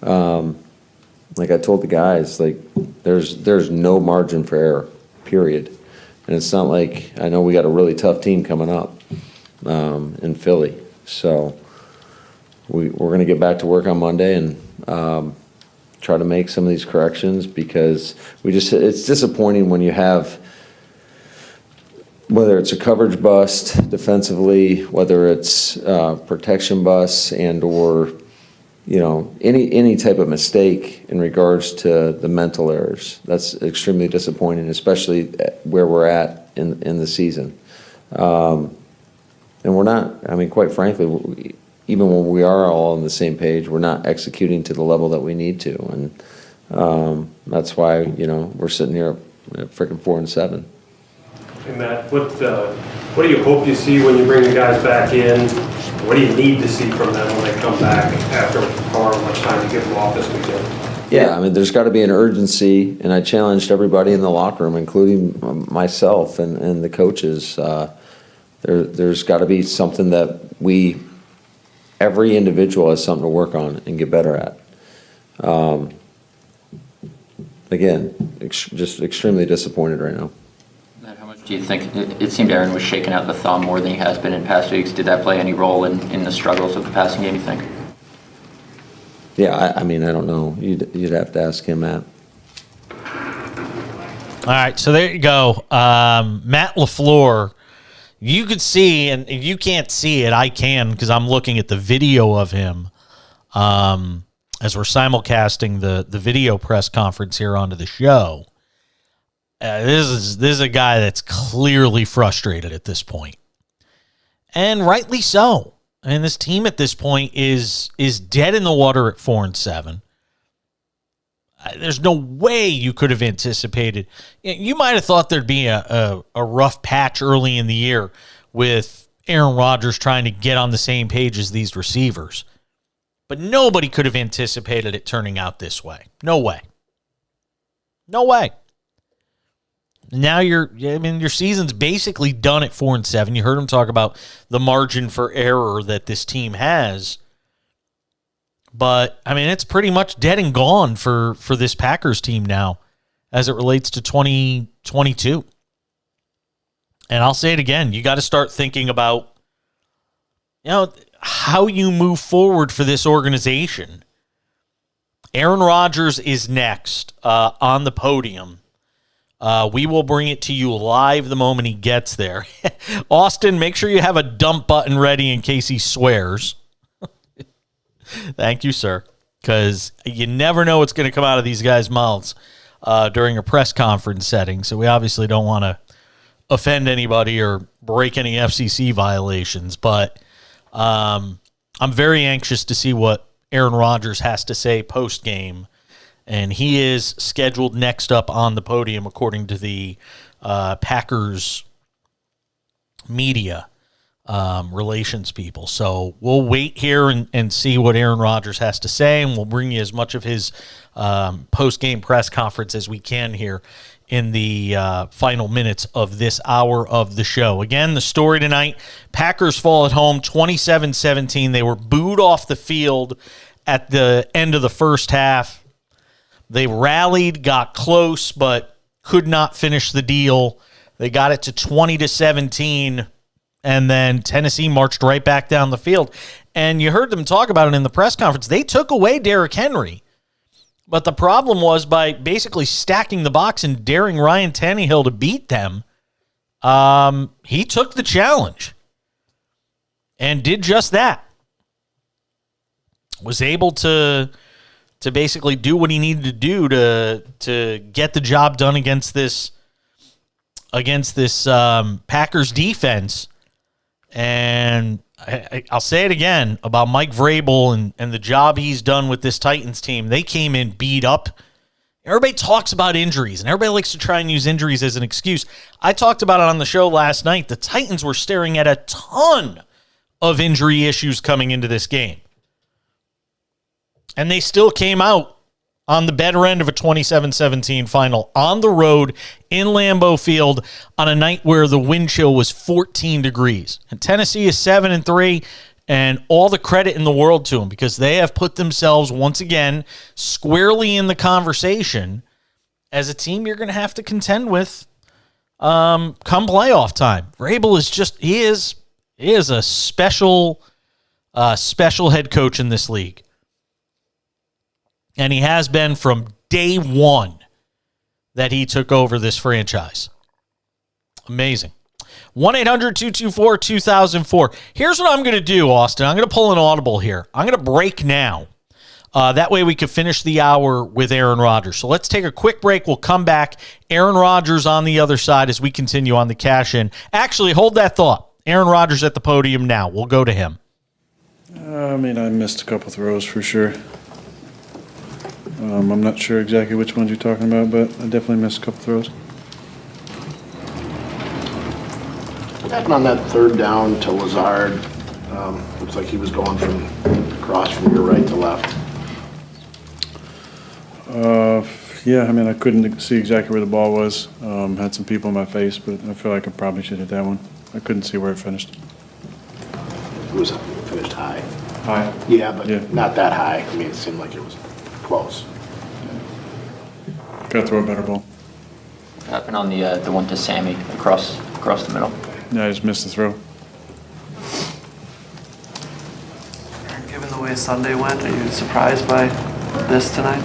Speaker 5: Like I told the guys, there's no margin for error, period. And it's not like, I know we got a really tough team coming up in Philly, so we're going to get back to work on Monday and try to make some of these corrections, because it's disappointing when you have, whether it's a coverage bust defensively, whether it's protection busts or any type of mistake in regards to the mental errors. That's extremely disappointing, especially where we're at in the season. And we're not, quite frankly, even when we are all on the same page, we're not executing to the level that we need to. And that's why, we're sitting here at freaking 4-7.
Speaker 9: Hey Matt, what do you hope you see when you bring the guys back in? What do you need to see from them when they come back after however much time you give them off this weekend?
Speaker 5: Yeah, there's got to be an urgency, and I challenged everybody in the locker room, including myself and the coaches. There's got to be something that every individual has something to work on and get better at. Again, just extremely disappointed right now.
Speaker 10: Matt, how much do you think, it seemed Aaron was shaking out the thumb more than he has been in past weeks. Did that play any role in the struggles of the passing game, you think?
Speaker 5: Yeah, I don't know. You'd have to ask him, Matt.
Speaker 1: All right, so there you go. Matt LaFleur, you could see, and if you can't see it, I can, because I'm looking at the video of him as we're simulcasting the video press conference here onto the show. This is a guy that's clearly frustrated at this point, and rightly so. And this team at this point is dead in the water at 4-7. There's no way you could have anticipated. You might have thought there'd be a rough patch early in the year with Aaron Rodgers trying to get on the same page as these receivers, but nobody could have anticipated it turning out this way. No way. No way. Now your season's basically done at 4-7. You heard him talk about the margin for error that this team has. But, it's pretty much dead and gone for this Packers team now as it relates to 2022. And I'll say it again. You got to start thinking about, how you move forward for this organization. Aaron Rodgers is next on the podium. We will bring it to you live the moment he gets there. Austin, make sure you have a dump button ready in case he swears. Thank you, sir, because you never know what's going to come out of these guys' mouths during a press conference setting, so we obviously don't want to offend anybody or break any FCC violations, but I'm very anxious to see what Aaron Rodgers has to say post-game. And he is scheduled next up on the podium, according to the Packers media relations people. So we'll wait here and see what Aaron Rodgers has to say, and we'll bring you as much of his post-game press conference as we can here in the final minutes of this hour of the show. Again, the story tonight, Packers fall at home 27-17. They were booed off the field at the end of the first half. They rallied, got close, but could not finish the deal. They got it to 20-17, and then Tennessee marched right back down the field. And you heard them talk about it in the press conference. They took away Derrick Henry, but the problem was by basically stacking the box and daring Ryan Tannehill to beat them, he took the challenge and did just that. Was able to basically do what he needed to do to get the job done against this Packers defense. And I'll say it again about Mike Vrabel and the job he's done with this Titans team. They came in beat up. Everybody talks about injuries, and everybody likes to try and use injuries as an excuse. I talked about it on the show last night. The Titans were staring at a ton of injury issues coming into this game. And they still came out on the better end of a 27-17 final on the road in Lambeau Field on a night where the wind chill was 14 degrees. And Tennessee is 7-3, and all the credit in the world to them because they have put themselves once again squarely in the conversation as a team you're going to have to contend with come playoff time. Vrabel is he is a special head coach in this league. And he has been from day one that he took over this franchise. Amazing. 1-800-224-2004. Here's what I'm going to do, Austin. I'm going to pull an audible here. I'm going to break now. That way we can finish the hour with Aaron Rodgers. So let's take a quick break. We'll come back. Aaron Rodgers on the other side as we continue on the cash-in. Actually, hold that thought. Aaron Rodgers at the podium now. We'll go to him.
Speaker 11: I missed a couple throws for sure. I'm not sure exactly which ones you're talking about, but I definitely missed a couple throws.
Speaker 7: What happened on that third down to Lazard? Looks like he was going from across from your right to left.
Speaker 11: Yeah, I couldn't see exactly where the ball was. Had some people in my face, but I feel like I probably should hit that one. I couldn't see where it finished.
Speaker 7: It was finished high.
Speaker 11: High?
Speaker 7: Yeah, but
Speaker 11: Yeah.
Speaker 7: not that high. It seemed like it was close.
Speaker 11: Got to throw a better ball.
Speaker 10: What happened on the one to Sammy across the middle?
Speaker 11: Yeah, I just missed the throw.
Speaker 12: Given the way Sunday went, are you surprised by this tonight?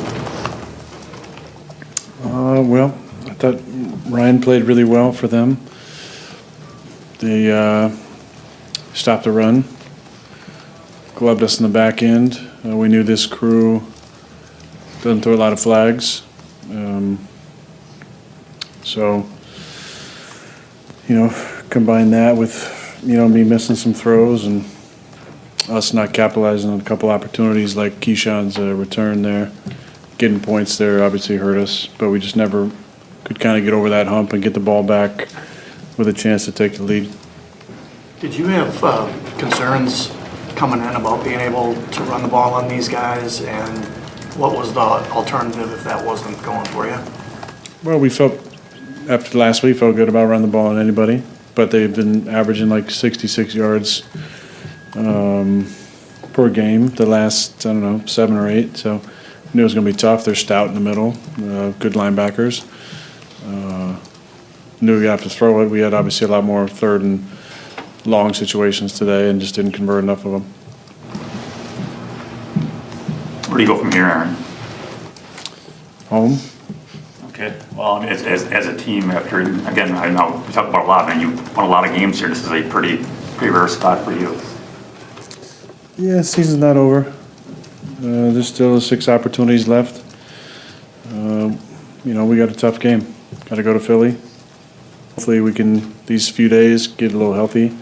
Speaker 11: Well, I thought Ryan played really well for them. They stopped the run, gloved us in the back end. We knew this crew doesn't throw a lot of flags. So, combine that with, me missing some throws and us not capitalizing on a couple opportunities like Keyshawn's return there. Getting points there obviously hurt us, but we just never could kind of get over that hump and get the ball back with a chance to take the lead.
Speaker 6: Did you have concerns coming in about being able to run the ball on these guys, and what was the alternative if that wasn't going for you?
Speaker 11: Well, we felt, after last week, felt good about running the ball on anybody, but they've been averaging like 66 yards per game the last, 7 or 8, so I knew it was going to be tough. They're stout in the middle, good linebackers. Knew we got to throw it. We had obviously a lot more third and long situations today and just didn't convert enough of them.
Speaker 8: Where do you go from here, Aaron?
Speaker 11: Home.
Speaker 8: Okay. Well, as a team, after, again, I know we talk about a lot, and you won a lot of games here. This is a pretty rare spot for you.
Speaker 11: Yeah, season's not over. There's still 6 opportunities left. We got a tough game. Got to go to Philly. Hopefully we can, these few days, get a little healthy,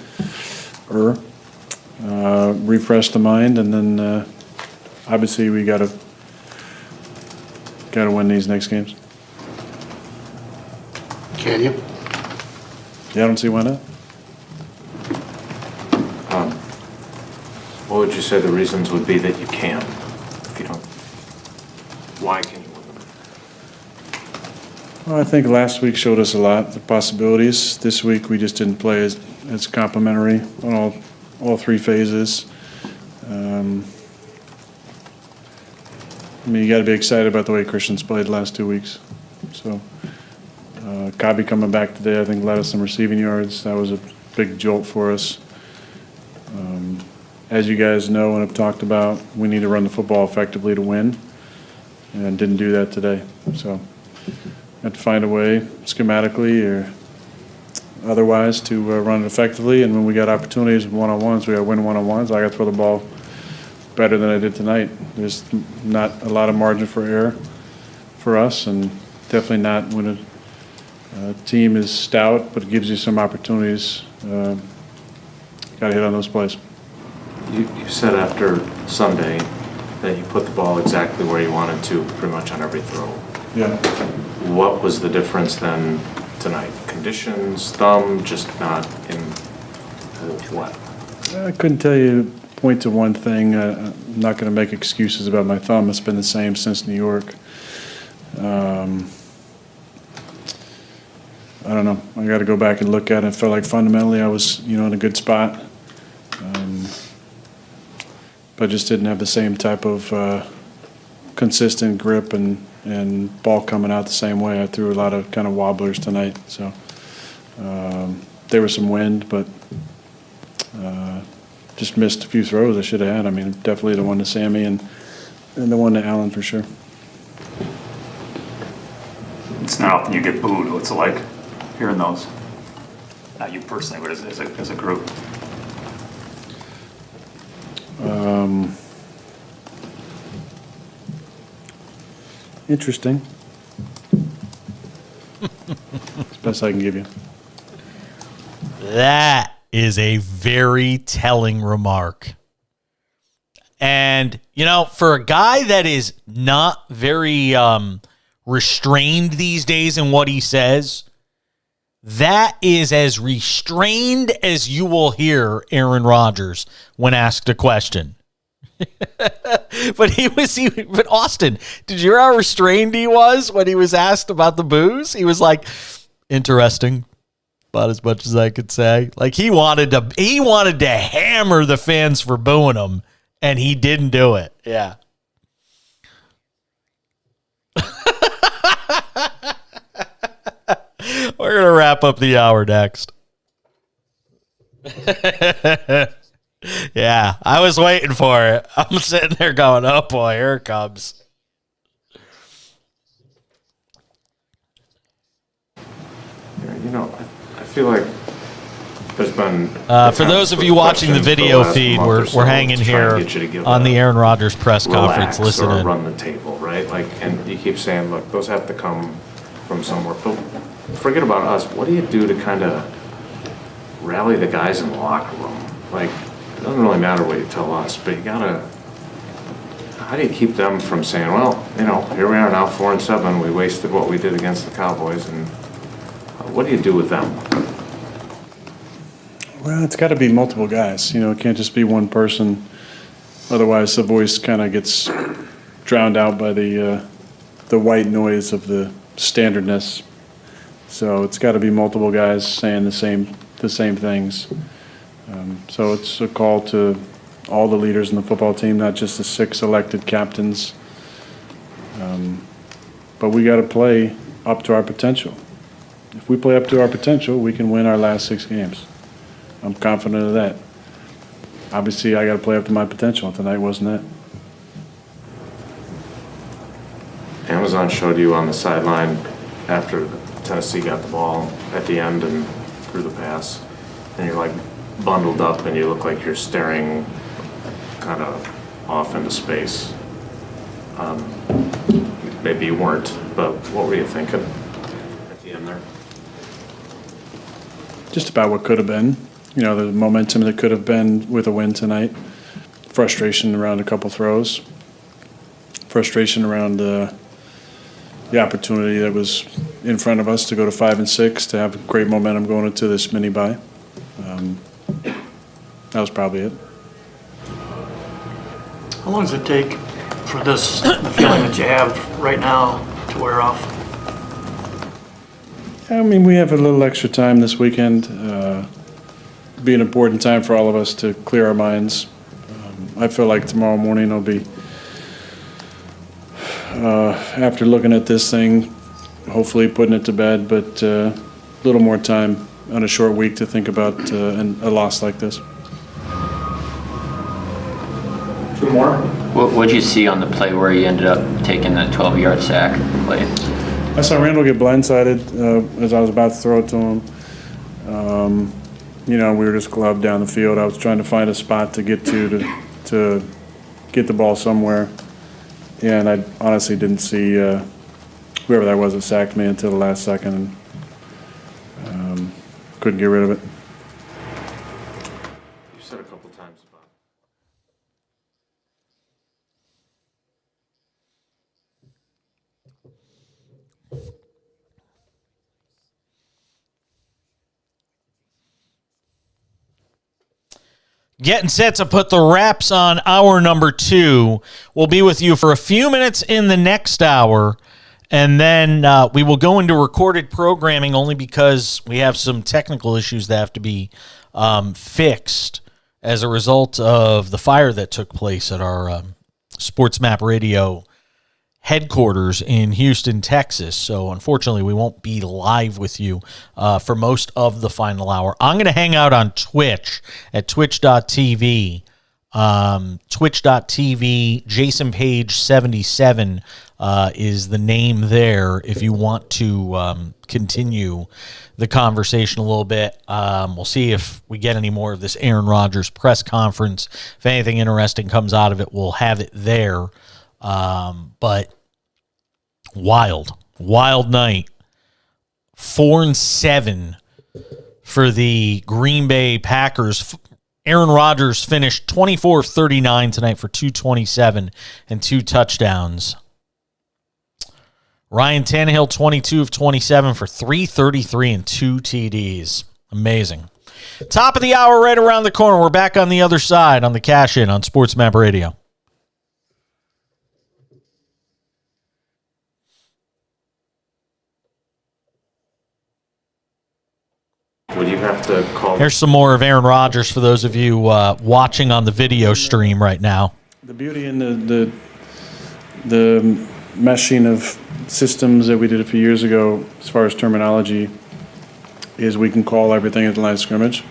Speaker 11: refresh the mind, and then obviously we got to win these next games.
Speaker 7: Can you?
Speaker 11: Yeah, I don't see why not.
Speaker 13: What would you say the reasons would be that you can? If you don't, why can you win them?
Speaker 11: Well, I think last week showed us a lot, the possibilities. This week we just didn't play as complimentary on all 3 phases. You got to be excited about the way Christian's played the last 2 weeks. So, Kabi coming back today, I think, led us some receiving yards. That was a big jolt for us. As you guys know and have talked about, we need to run the football effectively to win, and didn't do that today. So, had to find a way, schematically or otherwise, to run it effectively. And when we got opportunities one-on-ones, we got to win one-on-ones. I got to throw the ball better than I did tonight. There's not a lot of margin for error for us, and definitely not when a team is stout, but it gives you some opportunities. Got to hit on those plays.
Speaker 13: You said after Sunday that you put the ball exactly where you wanted to pretty much on every throw.
Speaker 11: Yeah.
Speaker 13: What was the difference then tonight? Conditions, thumb, just not in what?
Speaker 11: I couldn't tell you, point to one thing. I'm not going to make excuses about my thumb. It's been the same since New York. I don't know. I got to go back and look at it. I felt like fundamentally I was, in a good spot. But just didn't have the same type of consistent grip and ball coming out the same way. I threw a lot of kind of wobblers tonight. So there was some wind, but just missed a few throws I should have had. Definitely the one to Sammy and And the one to Allen for sure.
Speaker 8: It's not often you get booed. What's it like hearing those? Not you personally, but as a group.
Speaker 11: Interesting. It's the best I can give you.
Speaker 1: That is a very telling remark. And, for a guy that is not very restrained these days in what he says, that is as restrained as you will hear Aaron Rodgers when asked a question. But Austin, did you hear how restrained he was when he was asked about the booze? He was like, interesting, about as much as I could say. Like he wanted to hammer the fans for booing him, and he didn't do it. Yeah. We're going to wrap up the hour next. Yeah, I was waiting for it. I'm sitting there going, oh boy, here it comes.
Speaker 13: I feel like there's been...
Speaker 1: For those of you watching the video feed, we're hanging here on the Aaron Rodgers press conference listening.
Speaker 13: Or run the table, right? And you keep saying, look, those have to come from somewhere. But forget about us. What do you do to kind of rally the guys in the locker room? It doesn't really matter what you tell us, but you gotta... How do you keep them from saying, well, here we are now, 4-7. We wasted what we did against the Cowboys, and what do you do with them?
Speaker 11: Well, it's got to be multiple guys. It can't just be one person. Otherwise, the voice kind of gets drowned out by the white noise of the standardness. So it's got to be multiple guys saying the same things. So it's a call to all the leaders in the football team, not just the 6 elected captains. But we got to play up to our potential. If we play up to our potential, we can win our last 6 games. I'm confident of that. Obviously, I got to play up to my potential. Tonight wasn't it.
Speaker 13: Amazon showed you on the sideline after Tennessee got the ball at the end and threw the pass, and you're bundled up and you look like you're staring kind of off into space. Maybe you weren't, but what were you thinking at the end there?
Speaker 11: Just about what could have been. The momentum that could have been with a win tonight. Frustration around a couple throws. Frustration around the opportunity that was in front of us to go to 5-6, to have great momentum going into this mini bye. That was probably it.
Speaker 6: How long does it take for the feeling that you have right now to wear off?
Speaker 11: We have a little extra time this weekend. Be an important time for all of us to clear our minds. I feel like tomorrow morning I'll be, after looking at this thing, hopefully putting it to bed, but a little more time on a short week to think about a loss like this.
Speaker 13: 2 more?
Speaker 10: What did you see on the play where he ended up taking the 12-yard sack play?
Speaker 11: I saw Randall get blindsided as I was about to throw it to him. We were just gloved down the field. I was trying to find a spot to get to get the ball somewhere. And I honestly didn't see whoever that was that sacked me until the last second. And couldn't get rid of it.
Speaker 13: You said a couple times about
Speaker 1: Getting set to put the wraps on hour number 2. We'll be with you for a few minutes in the next hour, and then we will go into recorded programming only because we have some technical issues that have to be fixed as a result of the fire that took place at our SportsMap Radio headquarters in Houston, Texas. So unfortunately, we won't be live with you for most of the final hour. I'm going to hang out on Twitch at twitch.tv Twitch.tv, Jason Page 77 is the name there if you want to continue the conversation a little bit. We'll see if we get any more of this Aaron Rodgers press conference. If anything interesting comes out of it, we'll have it there. But wild night. 4-7 for the Green Bay Packers. Aaron Rodgers finished 24 of 39 tonight for 227 and 2 touchdowns. Ryan Tannehill, 22 of 27 for 333 and 2 TDs. Amazing. Top of the hour right around the corner. We're back on the other side on the Cash In on SportsMap Radio.
Speaker 13: Would you have to call?
Speaker 1: Here's some more of Aaron Rodgers for those of you watching on the video stream right now.
Speaker 11: The beauty in the meshing of systems that we did a few years ago, as far as terminology, is we can call everything at the line of scrimmage.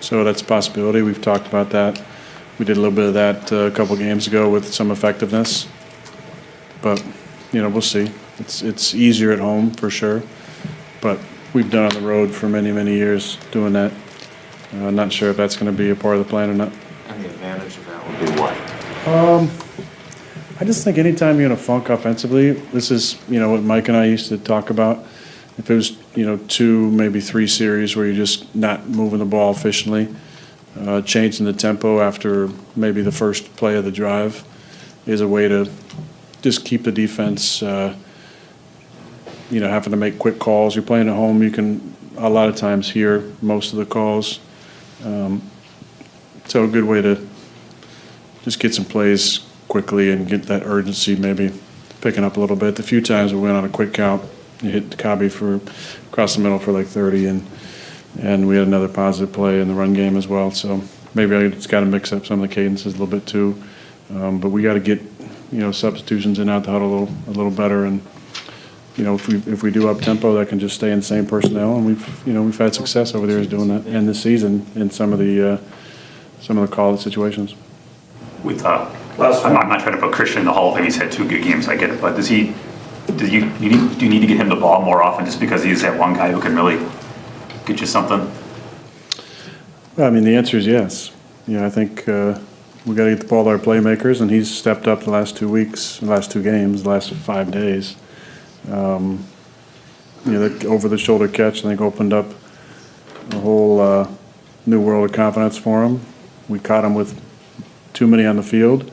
Speaker 11: So that's a possibility. We've talked about that. We did a little bit of that a couple games ago with some effectiveness. But, we'll see. It's easier at home for sure. But we've done on the road for many, many years doing that. Not sure if that's going to be a part of the plan or not.
Speaker 13: And the advantage of that would be what?
Speaker 11: I just think anytime you're in a funk offensively, this is, what Mike and I used to talk about. If it was, 2, maybe 3 series where you're just not moving the ball efficiently, changing the tempo after maybe the first play of the drive is a way to just keep the defense, having to make quick calls. You're playing at home, you can a lot of times hear most of the calls. So a good way to just get some plays quickly and get that urgency maybe picking up a little bit. The few times we went on a quick count, you hit Cobby for across the middle for like 30, and we had another positive play in the run game as well. So maybe I just got to mix up some of the cadences a little bit too. But we got to get substitutions in out the huddle a little better, and if we do up tempo, that can just stay in the same personnel, and we've had success over there doing that, and this season in some of the call situations.
Speaker 8: With I'm not trying to put Christian in the Hall of Fame. He's had 2 good games. I get it, but do you need to get him the ball more often just because he's that one guy who can really get you something?
Speaker 11: Well, the answer is yes. I think we got to get the ball to our playmakers, and he's stepped up the last 2 weeks, the last 2 games, the last 5 days. The over-the-shoulder catch, I think, opened up a whole new world of confidence for him. We caught him with too many on the field,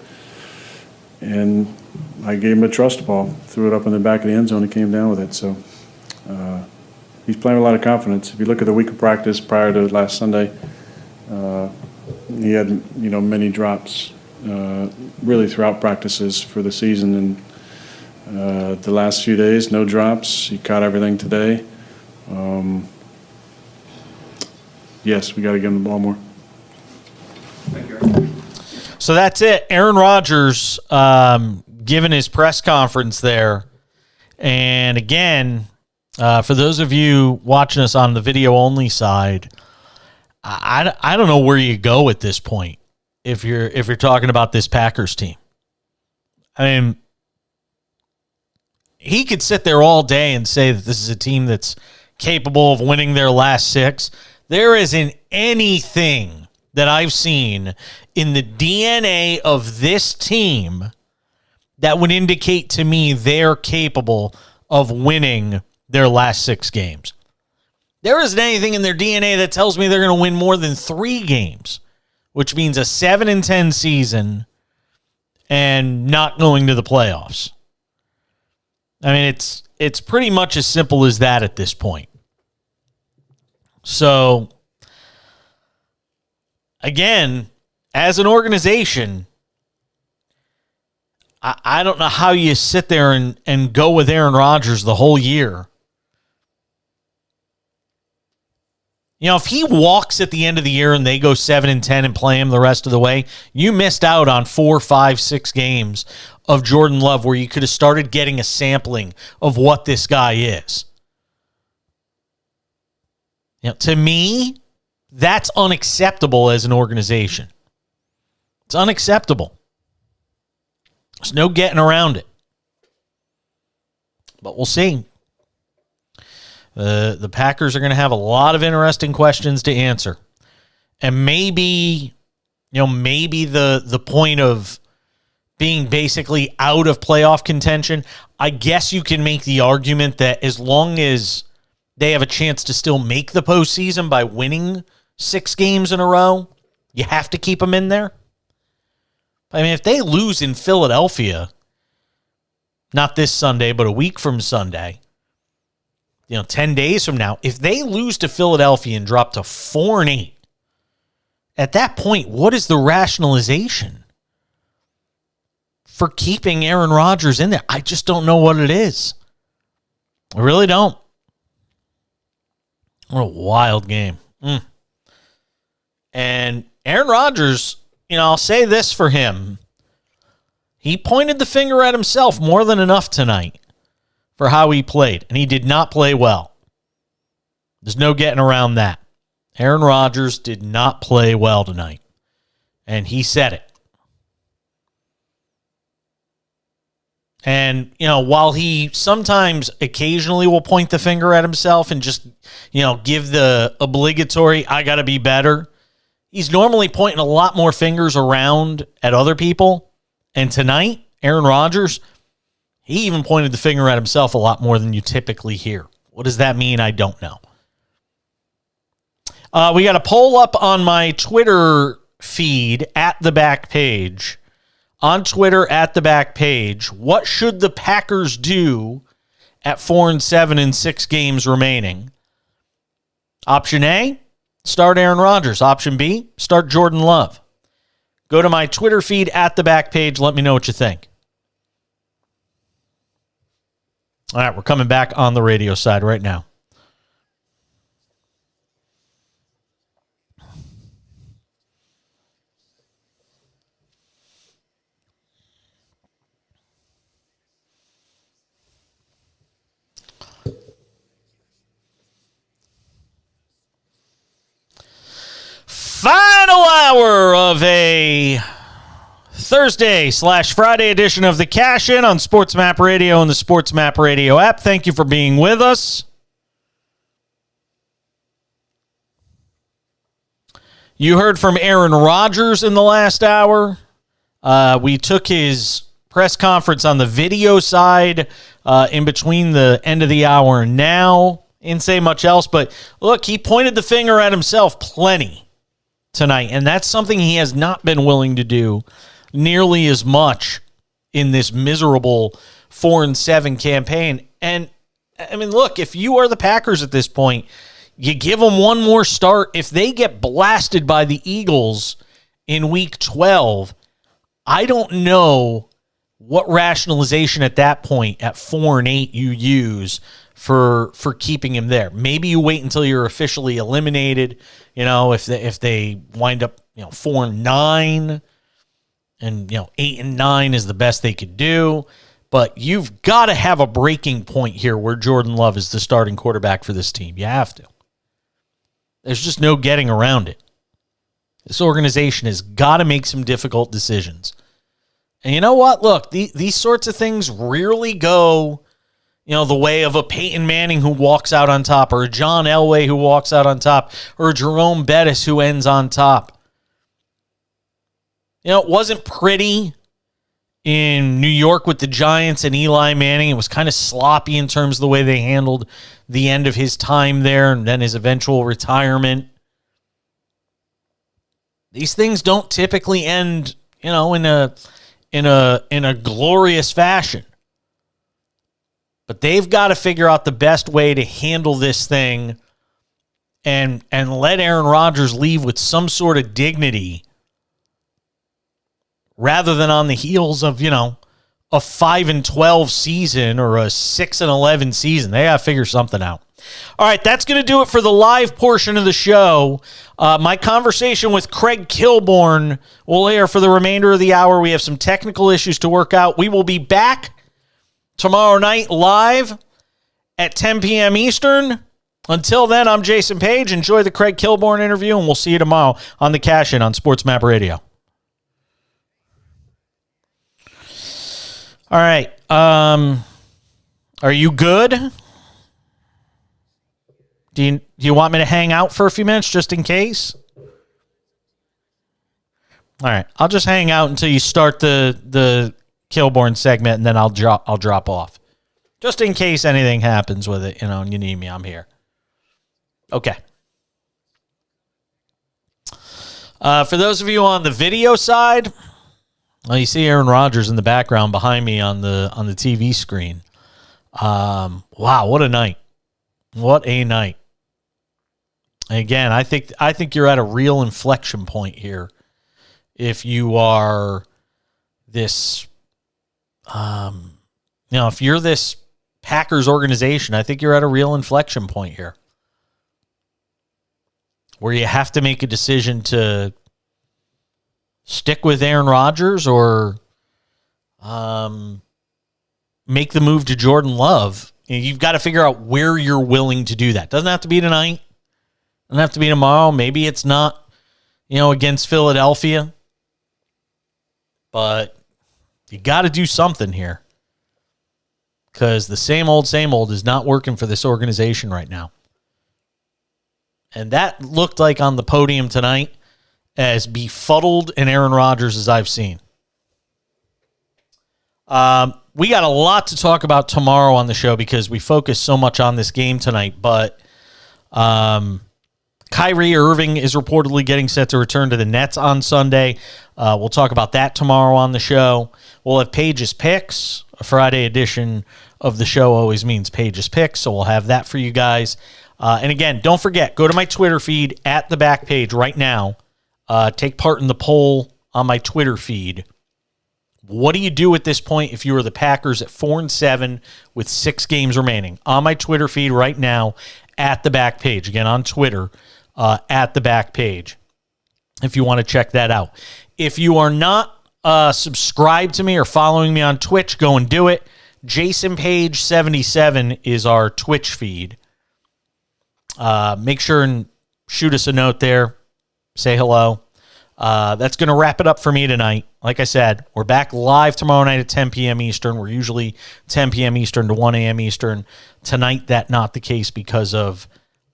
Speaker 11: and I gave him a trust ball, threw it up in the back of the end zone, and came down with it. So he's playing with a lot of confidence. If you look at the week of practice prior to last Sunday, he had many drops really throughout practices for the season, and the last few days, no drops. He caught everything today. Yes, we got to give him the ball more.
Speaker 13: Thank you.
Speaker 1: So that's it. Aaron Rodgers giving his press conference there. And again, for those of you watching us on the video-only side, I don't know where you go at this point if you're talking about this Packers team. He could sit there all day and say that this is a team that's capable of winning their last 6. There isn't anything that I've seen in the DNA of this team that would indicate to me they're capable of winning their last 6 games. There isn't anything in their DNA that tells me they're going to win more than 3 games, which means a 7-10 season and not going to the playoffs. It's pretty much as simple as that at this point. So, again, as an organization, I don't know how you sit there and go with Aaron Rodgers the whole year. If he walks at the end of the year and they go 7-10 and play him the rest of the way, you missed out on 4, 5, 6 games of Jordan Love where you could have started getting a sampling of what this guy is. To me, that's unacceptable as an organization. It's unacceptable. There's no getting around it. But we'll see. The Packers are going to have a lot of interesting questions to answer. And maybe the point of being basically out of playoff contention, I guess you can make the argument that as long as they have a chance to still make the postseason by winning 6 games in a row, you have to keep them in there. I mean, if they lose in Philadelphia, not this Sunday, but a week from Sunday, 10 days from now, if they lose to Philadelphia and drop to 4-8, at that point, what is the rationalization for keeping Aaron Rodgers in there? I just don't know what it is. I really don't. What a wild game. And Aaron Rodgers, I'll say this for him. He pointed the finger at himself more than enough tonight for how he played, and he did not play well. There's no getting around that. Aaron Rodgers did not play well tonight, and he said it. And, while he sometimes occasionally will point the finger at himself and just, give the obligatory, I got to be better, he's normally pointing a lot more fingers around at other people. And tonight, Aaron Rodgers, he even pointed the finger at himself a lot more than you typically hear. What does that mean? I don't know. We got a poll up on my Twitter feed at the back page. On Twitter at the back page, what should the Packers do at 4-7 and 6 games remaining? Option A, start Aaron Rodgers. Option B, start Jordan Love. Go to my Twitter feed at the back page. Let me know what you think. All right, we're coming back on the radio side right now. Final hour of a Thursday/Friday edition of the Cash In on SportsMap Radio and the SportsMap Radio app. Thank you for being with us. You heard from Aaron Rodgers in the last hour. We took his press conference on the video side in between the end of the hour and now. Didn't say much else, but look, he pointed the finger at himself plenty tonight, and that's something he has not been willing to do nearly as much in this miserable 4-7 campaign. And I mean, look, if you are the Packers at this point, you give them one more start. If they get blasted by the Eagles in week 12, I don't know what rationalization at that point at 4-8 you use for keeping him there. Maybe you wait until you're officially eliminated. If they wind up 4-9 and 8-9 is the best they could do. But you've got to have a breaking point here where Jordan Love is the starting quarterback for this team. You have to. There's just no getting around it. This organization has got to make some difficult decisions. And you know what? Look, these sorts of things rarely go the way of a Peyton Manning who walks out on top, or a John Elway who walks out on top, or a Jerome Bettis who ends on top. It wasn't pretty in New York with the Giants and Eli Manning. It was kind of sloppy in terms of the way they handled the end of his time there and then his eventual retirement. These things don't typically end, in a glorious fashion. But they've got to figure out the best way to handle this thing and let Aaron Rodgers leave with some sort of dignity rather than on the heels of, a 5-12 season or a 6-11 season. They got to figure something out. All right, that's going to do it for the live portion of the show. My conversation with Craig Kilborn will air for the remainder of the hour. We have some technical issues to work out. We will be back tomorrow night live at 10 p.m. Eastern. Until then, I'm Jason Page. Enjoy the Craig Kilborn interview, and we'll see you tomorrow on the Cash In on SportsMap Radio. All right. Are you good? Do you want me to hang out for a few minutes just in case? All right. I'll just hang out until you start the Kilborn segment, and then I'll drop off. Just in case anything happens with it, and you need me, I'm here. Okay. For those of you on the video side, well, you see Aaron Rodgers in the background behind me on the TV screen. Wow, what a night. What a night. Again, I think you're at a real inflection point here. If you are this, if you're this Packers organization, I think you're at a real inflection point here where you have to make a decision to stick with Aaron Rodgers or make the move to Jordan Love. You've got to figure out where you're willing to do that. Doesn't have to be tonight. Doesn't have to be tomorrow. Maybe it's not, against Philadelphia. But you got to do something here. Because the same old is not working for this organization right now. And that looked like on the podium tonight as befuddled an Aaron Rodgers as I've seen. We got a lot to talk about tomorrow on the show because we focus so much on this game tonight. But Kyrie Irving is reportedly getting set to return to the Nets on Sunday. We'll talk about that tomorrow on the show. We'll have Paige's Picks. A Friday edition of the show always means Paige's Picks, so we'll have that for you guys. And again, don't forget, go to my Twitter feed at the back page right now. Take part in the poll on my Twitter feed. What do you do at this point if you are the Packers at 4-7 with 6 games remaining? On my Twitter feed right now at the back page. Again, on Twitter, at the back page, if you want to check that out. If you are not subscribed to me or following me on Twitch, go and do it. Jason Page 77 is our Twitch feed. Make sure and shoot us a note there. Say hello. That's going to wrap it up for me tonight. Like I said, we're back live tomorrow night at 10 p.m. Eastern. We're usually 10 p.m. Eastern to 1 a.m. Eastern. Tonight, that's not the case because of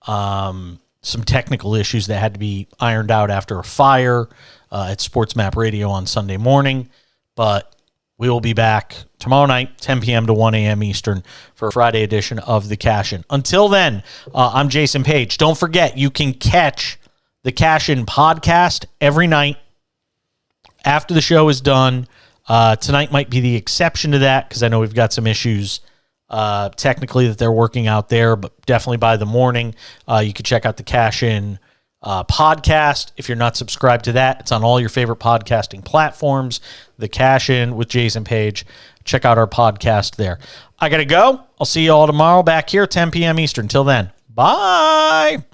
Speaker 1: some technical issues that had to be ironed out after a fire at SportsMap Radio on Sunday morning. But we will be back tomorrow night, 10 p.m. to 1 a.m. Eastern for a Friday edition of The Cash-In. Until then, I'm Jason Page. Don't forget, you can catch the Cash-In podcast every night after the show is done. Tonight might be the exception to that because I know we've got some issues technically that they're working out there, but definitely by the morning, you can check out the Cash-In podcast. If you're not subscribed to that, it's on all your favorite podcasting platforms. The Cash-In with Jason Page. Check out our podcast there. I got to go. I'll see you all tomorrow back here, 10 p.m. Eastern. Till then, bye.